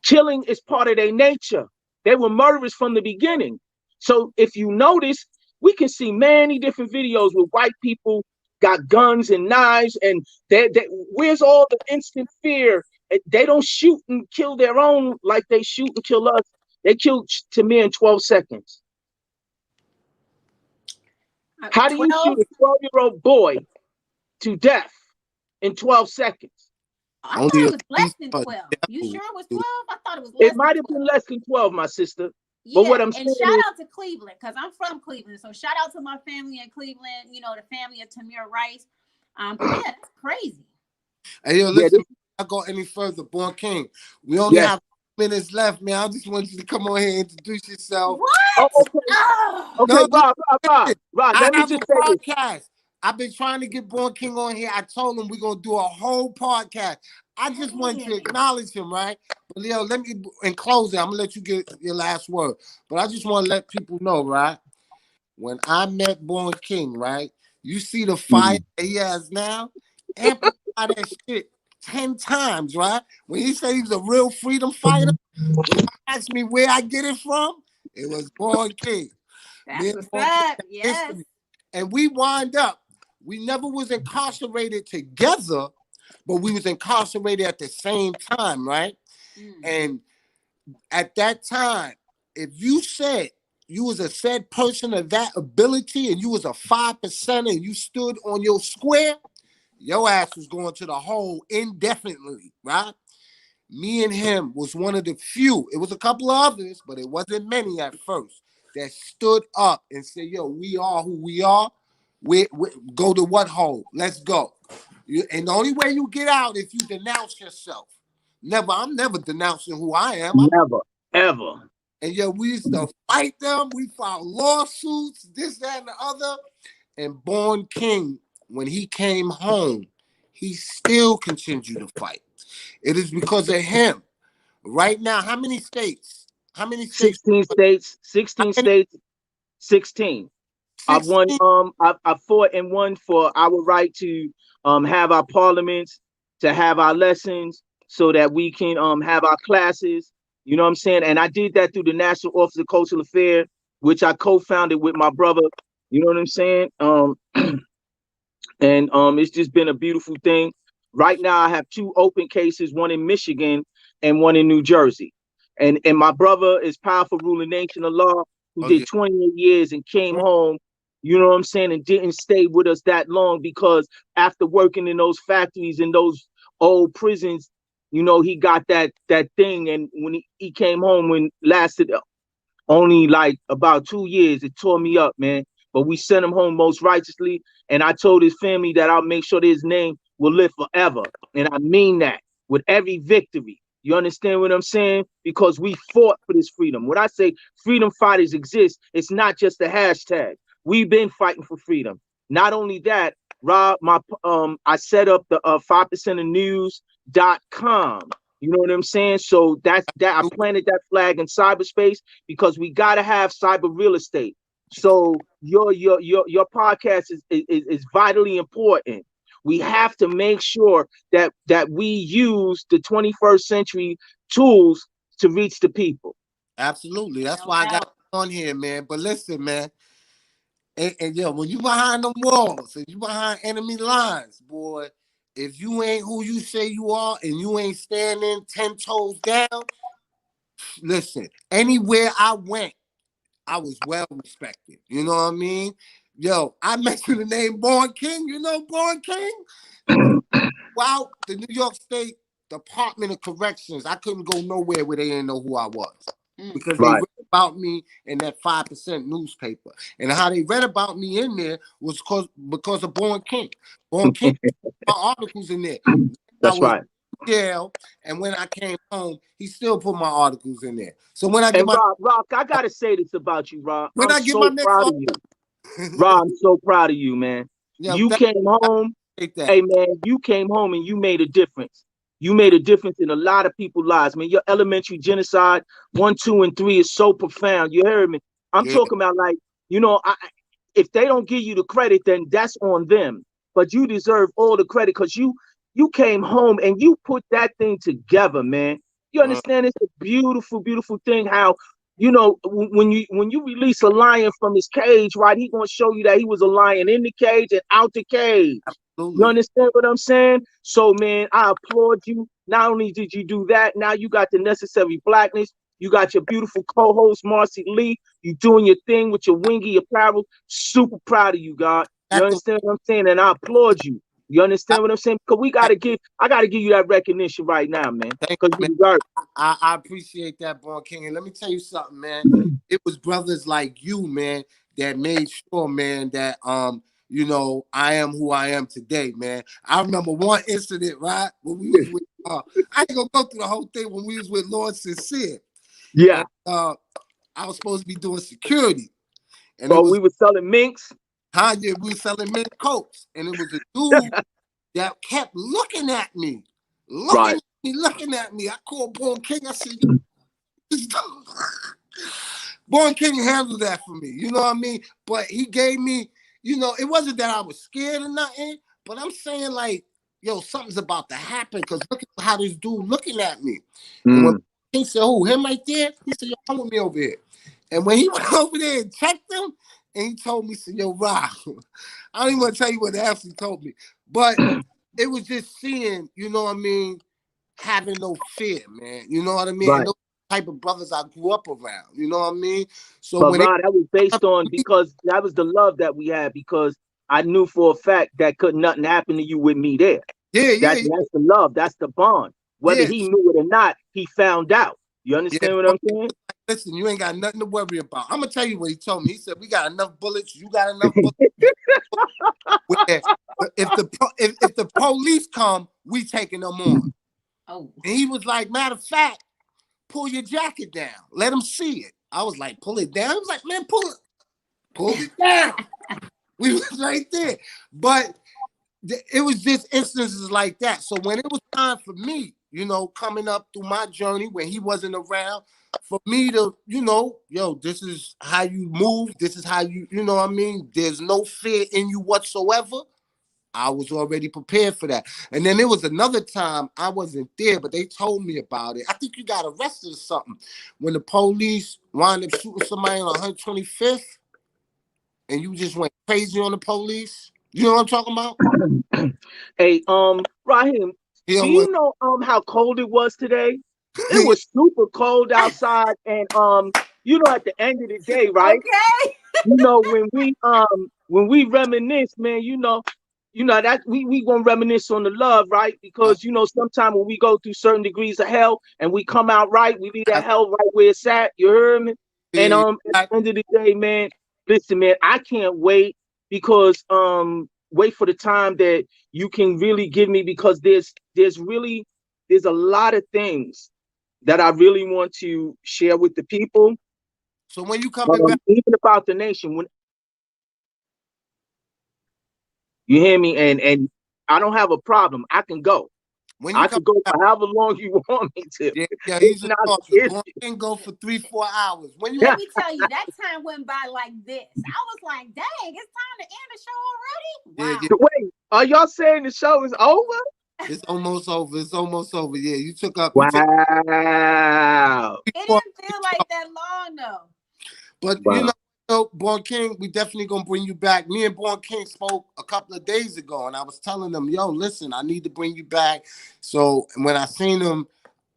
killing is part of their nature. They were murderers from the beginning. So if you notice, we can see many different videos where white people got guns and knives, and where's all the instant fear? They don't shoot and kill their own like they shoot and kill us. They killed Tamir in 12 seconds. How do you shoot a 12-year-old boy to death in 12 seconds? I thought it was less than 12. You sure it was 12? I thought it was less. It might have been less than 12, my sister. Yeah, but what I'm saying shout out to Cleveland, because I'm from Cleveland. So shout out to my family in Cleveland, you know, the family of Tamir Rice. But yeah, that's crazy. Hey, yo, listen, I go any further, Born King. We only have minutes left, man. I just want you to come on here and introduce yourself. What? Oh, okay. Okay, No, Rob, let me just say this. I've been trying to get Born King on here. I told him we're going to do a whole podcast. I just want to acknowledge him, right? But Leo, let me, in closing, I'm going to let you get your last word. But I just want to let people know, right? When I met Born King, right? You see the fire that he has now? Amplify that shit 10 times, right? When he said he's a real freedom fighter, when he asked me where I get it from, it was Born King. That's what's up, yes. And we wind up, we never was incarcerated together, but we was incarcerated at the same time, right? And at that time, if you said you was a said person of that ability and you was a 5% and you stood on your square, your ass was going to the hole indefinitely, right? Me and him was one of the few. It was a couple of others, but it wasn't many at first that stood up and said, yo, we are who we are. We go to what hole? Let's go. And the only way you get out if you denounce yourself. I'm never denouncing who I am. Never, ever. And yeah, we used to fight them. We filed lawsuits, this, that, and the other. And Born King, when he came home, he still continued to fight. It is because of him. Right now, how many states? 16 states. 16 states. 16. I've won. I fought and won for our right to have our parliaments, to have our lessons, so that we can have our classes. You know what I'm saying? And I did that through the National Office of Cultural Affairs, which I co-founded with my brother. You know what I'm saying? And it's just been a beautiful thing. Right now, I have 2 open cases, one in Michigan and one in New Jersey. And my brother is powerful ruling nation of law, who did 28 years and came home, you know what I'm saying, and didn't stay with us that long, because after working in those factories and those old prisons, you know, he got that thing. And when he came home, when lasted only like about 2 years, it tore me up, man. But we sent him home most righteously. And I told his family that I'll make sure that his name will live forever. And I mean that with every victory. You understand what I'm saying? Because we fought for this freedom. When I say freedom fighters exist, it's not just a hashtag. We've been fighting for freedom. Not only that, Rob, I set up the 5%ofnews.com. You know what I'm saying? So that's that. I planted that flag in cyberspace because we gotta have cyber real estate. So your podcast is vitally important. We have to make sure that we use the 21st century tools to reach the people. Absolutely. That's why I got on here, man. But listen, man. And yo, when you behind them walls and you behind enemy lines, boy, if you ain't who you say you are and you ain't standing 10 toes down, listen, anywhere I went, I was well respected. You know what I mean? Yo, I mentioned the name Born King. You know Born King? Well, the New York State Department of Corrections, I couldn't go nowhere where they didn't know who I was. Because they Right. read about me in that 5% newspaper. And how they read about me in there was because of Born King. Born King put my articles in there. I That's was right. in jail, and when I came home, he still put my articles in there. So when I get And my Rock, I gotta say this about you, Rock. when I'm I get my so next proud of you. Rock, I'm so proud of you, man. yo, You came I home. appreciate that. Hey, man, you came home and you made a difference. You made a difference in a lot of people's lives, man. Your elementary genocide 1, 2, and 3 is so profound. You heard me? I'm Yeah, talking about, like, you know, if they don't give you the credit, then that's on them. But you deserve all the credit because you came home and you put that thing together, man. You uh, understand? It's a beautiful, beautiful thing how, you know, when you release a lion from his cage, right? He's gonna show you that he was a lion in the cage and out the cage. You absolutely. understand what I'm saying? So, man, I applaud you. Not only did you do that, now you got the necessary blackness. You got your beautiful co-host, Marci Lee. You doing your thing with your wingy apparel. Super proud of you, God. You That's the understand what I'm saying? And I applaud you. You I, understand what I'm saying? Because I gotta give you that recognition right now, man. thank Because you, man. you deserve I appreciate that, Born King. And let me tell you something, man. it. It was brothers like you, man, that made sure, man, that you know, I am who I am today, man. I remember one incident, right? When we was with I ain't gonna go through the whole thing when we was with Lord Sincere. Yeah. And I was supposed to be doing security. And it So was we were selling minks. Kanye, we were selling mint coats. And it was a dude that kept looking at me. Right. Looking at me. I called Born King. I said, Born King handled that for me. You know what I mean? But he gave me, you know, it wasn't that I was scared or nothing, but I'm saying like, yo, something's about to happen because look at how this dude looking at me. And when Mm. he said, "Oh, him right there," he said, "Yo, come with me over here." And when he went over there and checked him, and he told me, he said, "Yo, Rob," I don't even want to tell you what else he told me, but it was just seeing, you know what I mean, having no fear, man. You know what I mean? And Right. those type of brothers I grew up around. You know what I mean? So But when they Rod, that was based on because that was the love that we had because I knew for a fact that could nothing happen to you with me there. yeah, yeah, That's the love, that's the bond. Whether yeah, he knew it or not, he found out. You yeah. understand what I'm saying? Listen, you ain't got nothing to worry about. I'm gonna tell you what he told me. He said, "We got enough bullets. You got enough bullets. Where if the police come, we taking them on." Oh, And he was like, "Matter of fact, pull your jacket down. Let them see it." I was like, "Pull it down." He was like, "Man, pull it down." We was right there, but it was just instances like that. So when it was time for me, you know, coming up through my journey when he wasn't around, for me to, you know, yo, this is how you move. This is how you know what I mean? There's no fear in you whatsoever. I was already prepared for that. And then there was another time I wasn't there, but they told me about it. I think you got arrested or something when the police wound up shooting somebody on 125th and you just went crazy on the police. You know what I'm talking about? Hey, Rahim, He do don't you know how cold it was today? It was super cold outside, and you know, at the end of the day, right? okay. You know, when we reminisce, man, you know that we gonna reminisce on the love, right? Because you know, sometimes when we go through certain degrees of hell and we come out right, we leave that hell right where it's at. You heard me? And yeah, at the end of the day, man, listen, man, I can't wait because wait for the time that you can really give me because there's a lot of things that I really want to share with the people, so when you coming back, even about the nation. When you hear me? And I don't have a problem. I can go. when you I come could go back, for however long you want me to. yeah, yeah, It's he's a not talker. an Boy, issue. can go for 3-4 hours. When you Let me tell you, that time went by like this. I was like, dang, it's time to end the show already. yeah, yeah, Wow. Wait, are y'all saying the show is over? it's almost over. It's almost over. Yeah, you took Wow. It 4 didn't feel like that long though. but you know, Wow. So, Born King, we definitely gonna bring you back. Me and Born King spoke a couple of days ago, and I was telling them, "Yo, listen, I need to bring you back." So when I seen him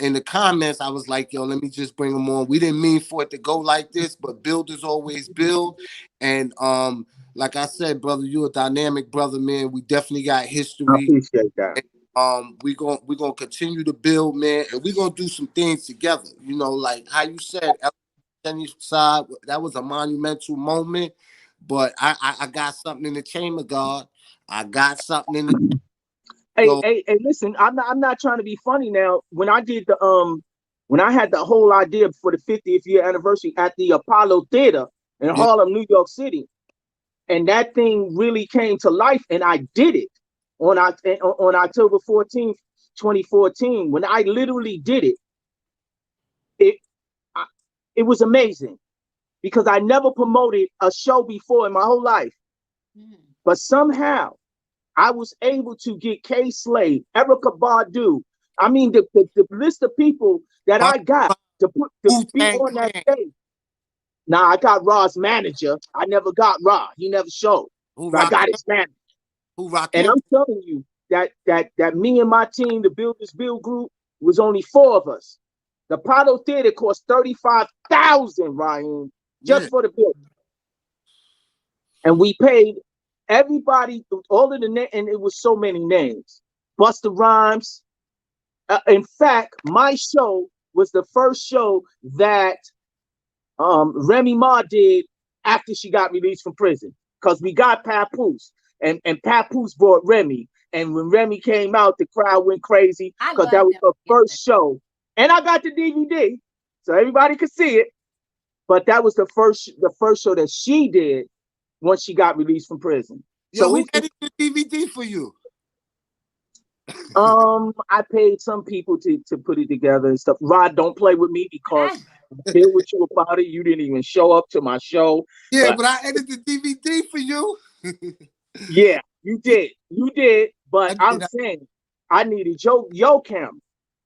in the comments, I was like, "Yo, let me just bring him on." We didn't mean for it to go like this, but builders always build. And like I said, brother, you a dynamic brother, man. We definitely got I history. appreciate that. And, we gonna continue to build, man, and we gonna do some things together. You know, like how you said. Jenny's side, that was a monumental moment. But I got something in the chamber, God. I got something in the so Hey, listen, I'm not trying to be funny now. When I had the whole idea for the 50th year anniversary at the Apollo Theater in yeah, Harlem, New York City, and that thing really came to life, and I did it on October 14th, 2014. When I literally did it, it it was amazing because I never promoted a show before in my whole life, but somehow I was able to get K Slade, Erica Badu. I mean, the list of people that but I got to be Wu-Tang on that Clan, stage. Now I got Ra's manager. I never got Ra. He never showed, who but I rock got his manager. who rock And him? I'm telling you that me and my team, the Builders Build Group, was only 4 of us. The Apollo Theater cost 35,000, Rahiem, Yeah. just for the building, and we paid everybody all of the and it was so many names. Busta Rhymes. In fact, my show was the first show that Remy Ma did after she got released from prison because we got Papoose and Papoose brought Remy. And when Remy came out, the crowd went crazy I because love that was them the together. first show. And I got the DVD so everybody could see it. But that was the first show that she did once she got released from prison. Yo, So who edited the DVD for you? I paid some people to put it together and stuff. Rod, don't play with me because I, I deal with you about it. You didn't even show up to my show. Yeah, But but I edited the DVD for you. yeah, you Yeah, did. You did. But I I'm did. saying I needed your camera.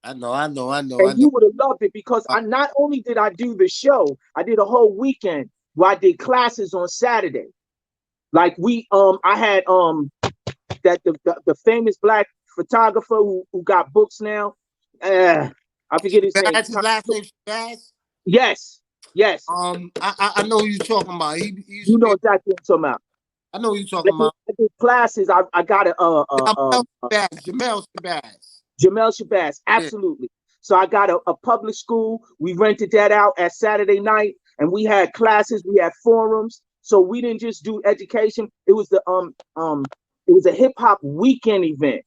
I And know. you would have loved it because Uh, I not only did I do the show, I did a whole weekend where I did classes on Saturday. Like I had the famous black photographer who got books now. I forget his name. Shabazz, his last name Shabazz. Yes, yes. I know who you're talking about. He used You to know be. exactly what I'm talking about. I know who you're I talking did, about. I did classes. I got Jamel Shabazz. Jamel Shabazz. Jamel Shabazz, Yeah. absolutely. So I got a public school. We rented that out at Saturday night, and we had classes. We had forums. So we didn't just do education. It was a hip hop weekend event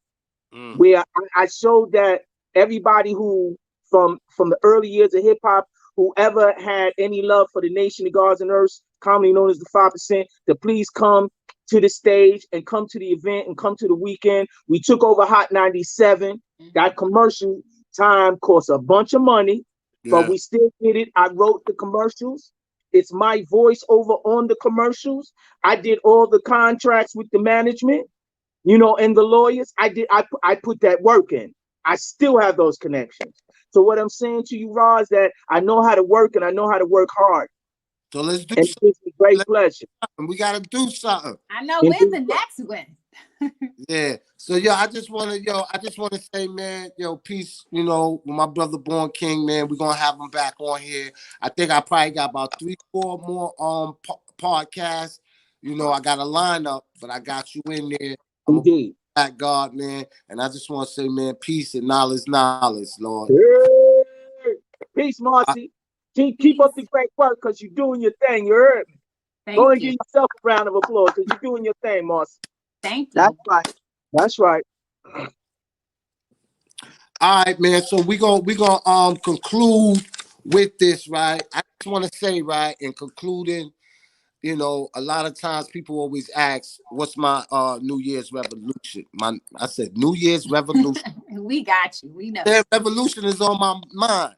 Mm. where I showed that everybody who from the early years of hip hop, whoever had any love for the nation, the gods and earths, commonly known as the 5%, to please come to the stage and come to the event and come to the weekend. We took over Hot 97. That commercial time cost a bunch of money, but Yeah. we still did it. I wrote the commercials. It's my voice over on the commercials. I did all the contracts with the management, and the lawyers. I put that work in. I still have those connections. So what I'm saying to you, Roz, is that I know how to work and I know how to work hard. So let's do And it gives me great something. pleasure. We gotta do something. I know where's Indeed. the next one. Yeah. So I just wanna say, man, peace, with my brother Born King, man. We're gonna have him back on here. I think I probably got about 3, 4 more podcasts. I got a lineup, but I got you in there. I'm gonna Indeed. back God, man. And I just want to say, man, peace and knowledge, Lord. Hey. Peace, I, Marci. Keep up Peace. the great work because you're doing your thing. You heard me. Go Thank and you. give yourself a round of applause because you're doing your thing, Marci. Thank That's you. right. That's right. all right, man. So we gonna conclude with this, right? I just want to say, right, in concluding, a lot of times people always ask, "What's my New Year's revolution?" I said, "New Year's revolution." We got you. We know. That revolution is on my mind.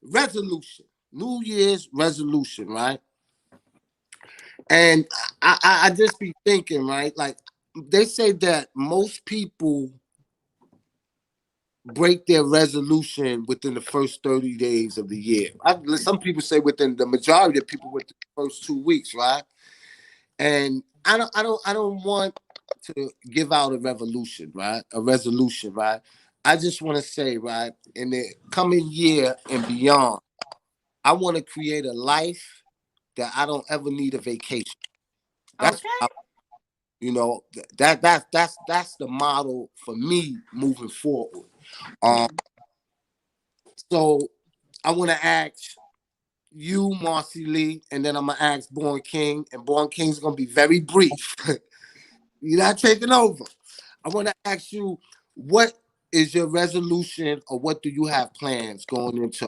Resolution, New Year's resolution, right? And I just be thinking, right? Like they say that most people break their resolution within the first 30 days of the year. Some people say within the majority of people within the first 2 weeks, right? And I don't want to give out a revolution, right? A resolution, right? I just want to say, right, in the coming year and beyond, I want to create a life that I don't ever need a vacation. That's Okay. you know that's the model for me moving forward. Um, Mm. so I want to ask you, Marci Lee, and then I'm gonna ask Born King, and Born King's gonna be very brief. You're not taking over. I want to ask you, what is your resolution, or what do you have plans going into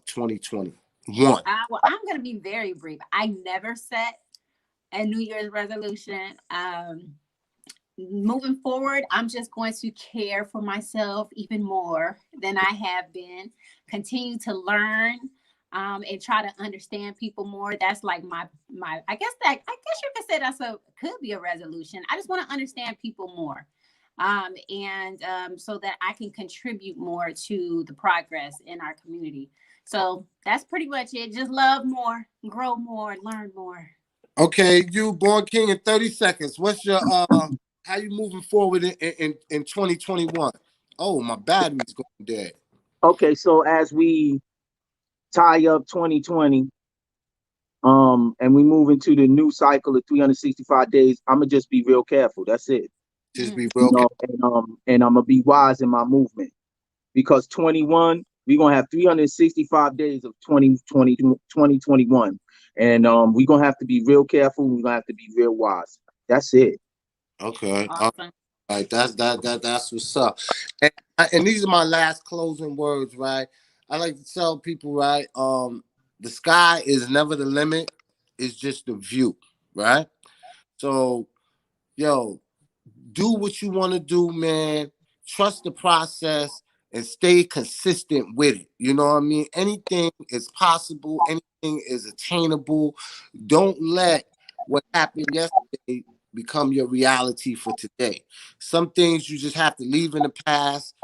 2021? Well, I'm going to be very brief. I never set a New Year's resolution. Moving forward, I'm just going to care for myself even more than I have been. Continue to learn, and try to understand people more. That's like my. I guess you could say could be a resolution. I just want to understand people more, and so that I can contribute more to the progress in our community. So that's pretty much it. Just love more, grow more, learn more. Okay, you, Born King, in 30 seconds. What's your how you moving forward in 2021? Oh, my battery's going dead. Okay, so as we tie up 2020, and we move into the new cycle of 365 days, I'm gonna just be real careful. That's it. Just Mm. be real careful. And I'm gonna be wise in my movement, because 21, we're gonna have 365 days of 2021, and we're gonna have to be real careful. We're gonna have to be real wise. That's it. Okay. All Awesome. right. That's what's up. And these are my last closing words, right? I like to tell people, right? The sky is never the limit. It's just the view, right? So, yo, do what you want to do, man. Trust the process and stay consistent with it. You know what I mean? Anything is possible, anything is attainable. Don't let what happened yesterday become your reality for today. Some things you just have to leave in the past.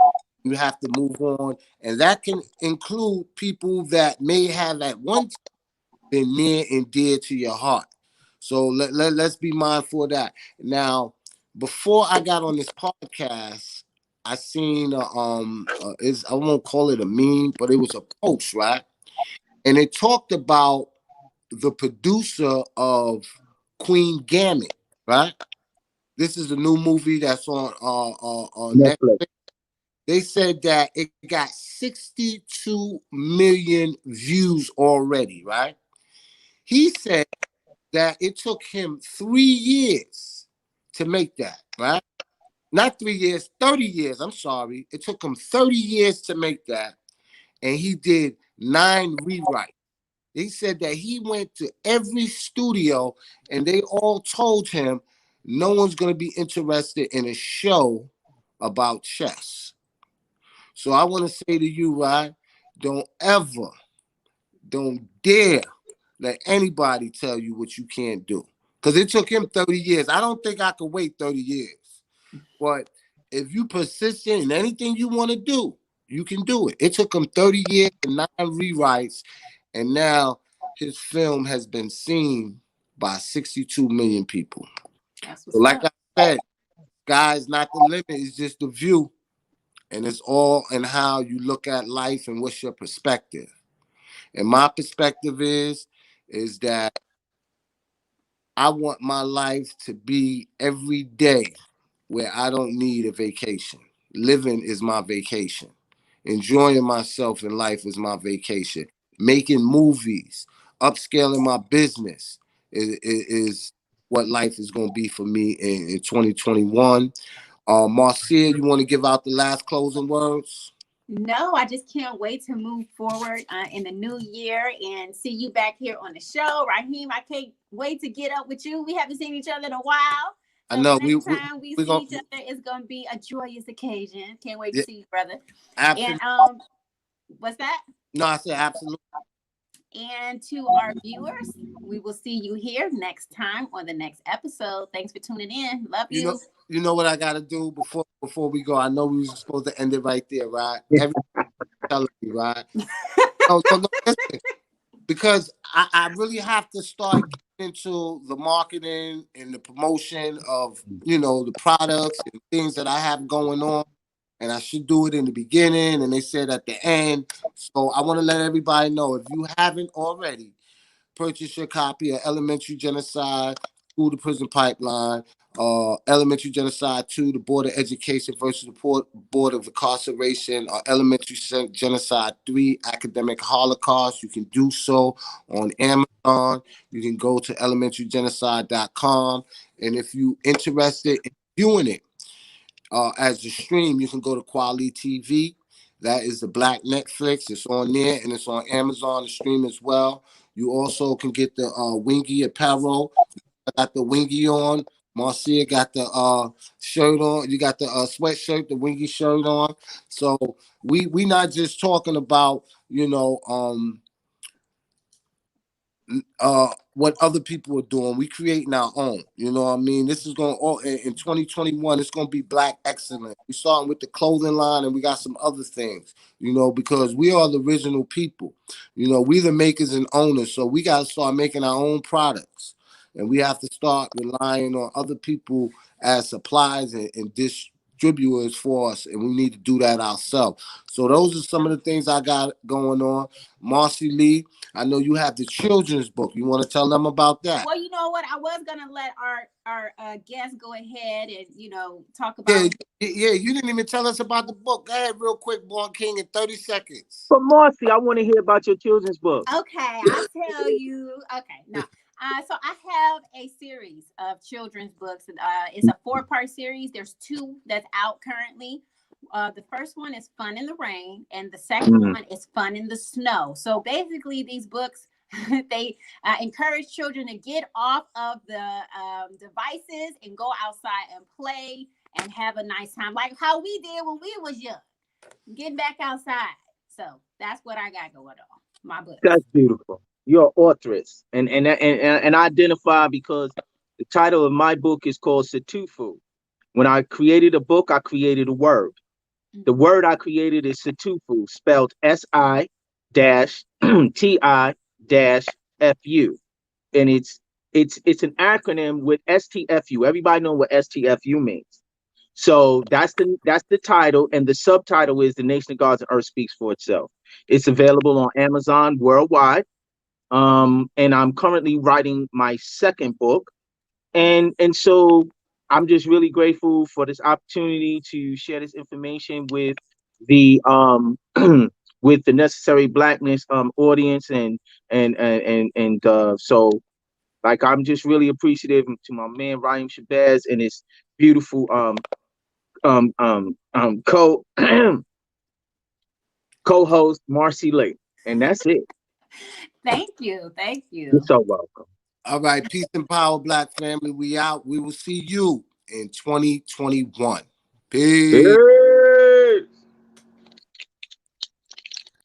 You have to move on. And that can include people that may have at one time been near and dear to your heart. So let's be mindful of that. Now, before I got on this podcast, I seen I won't call it a meme, but it was a post, right? And it talked about the producer of Queen Gambit, right? This is a new movie that's on Netflix. Netflix. They said that it got 62 million views already, right? He said that it took him 3 years to make that, right? Not 3 years, 30 years. I'm sorry. It took him 30 years to make that. And he did 9 rewrites. He said that he went to every studio and they all told him no one's going to be interested in a show about chess. So I want to say to you, right? Don't ever, don't dare let anybody tell you what you can't do. Because it took him 30 years. I don't think I could wait 30 years. But if you persistent in anything you want to do, you can do it. It took him 30 years and 9 rewrites. And now his film has been seen by 62 million people. That's So what's like up. I said, sky's not the limit. It's just the view. And it's all in how you look at life and what's your perspective. And my perspective is that I want my life to be every day where I don't need a vacation. Living is my vacation. Enjoying myself in life is my vacation. Making movies, upscaling my business is what life is going to be for me in 2021. Marcia, you want to give out the last closing words? No, I just can't wait to move forward in the new year and see you back here on the show. Rahiem, I can't wait to get up with you. We haven't seen each other in a while. I So the know next time we we see gonna each other is going to be a joyous occasion. Can't wait to yeah, see you, brother. And absolutely. what's that? No, I said absolutely. And to our viewers, we will see you here next time on the next episode. Thanks for tuning in. Love You know, you. you know what I gotta do before we go. I know we was supposed to end it right there, right? Every telling me, right? No, no, no, listen, because I really have to start getting into the marketing and the promotion of the products and things that I have going on. And I should do it in the beginning, and they said at the end. So I want to let everybody know, if you haven't already, purchase your copy of Elementary Genocide, School to Prison Pipeline, Elementary Genocide 2, the Board of Education versus the Board of Incarceration, or Elementary Genocide 3, Academic Holocaust. You can do so on Amazon. You can go to elementarygenocide.com. And if you're interested in viewing it as a stream, you can go to Quality TV. That is the Black Netflix. It's on there, and it's on Amazon to stream as well. You also can get the Wingy apparel. I got the Wingy on. Marcia got the shirt on. You got the sweatshirt, the Wingy shirt on. So we not just talking about what other people are doing. We creating our own. You know what I mean? This is going all in 2021. It's going to be Black excellent. We starting with the clothing line, and we got some other things. Because we are the original people. We the makers and owners. So we got to start making our own products, and we have to start relying on other people as suppliers and distributors for us, and we need to do that ourselves. So those are some of the things I got going on. Marci Lee, I know you have the children's book. You want to tell them about that? Well, you know what? I was gonna let our guest go ahead and talk about. Yeah. You didn't even tell us about the book. Go ahead, real quick, Born King, in 30 seconds. But Marci, I want to hear about your children's book. Okay, I'll tell you. Okay, no. So I have a series of children's books. It's a 4-part series. There's 2 that's out currently. The first one is Fun in the Rain, and the second one is Fun in the Snow. So basically, these books they encourage children to get off of the devices and go outside and play and have a nice time, like how we did when we was young, getting back outside. So that's what I got going on. My book. That's beautiful. You're an authoress, and I identify because the title of my book is called Situfu. When I created a book, I created a word. The word I created is Situfu, spelled SI-TI-FU, and it's an acronym with STFU. Everybody know what STFU means. So that's the title, and the subtitle is The Nation of Gods and Earth Speaks for Itself. It's available on Amazon worldwide. And I'm currently writing my second book. And so I'm just really grateful for this opportunity to share this information with the with the Necessary Blackness audience, and so like I'm just really appreciative to my man Rahiem Shabazz and his beautiful co-host Marci Lee. And that's it. Thank you. You're so welcome. All right, peace and power, Black family. We out. We will see you in 2021. Peace.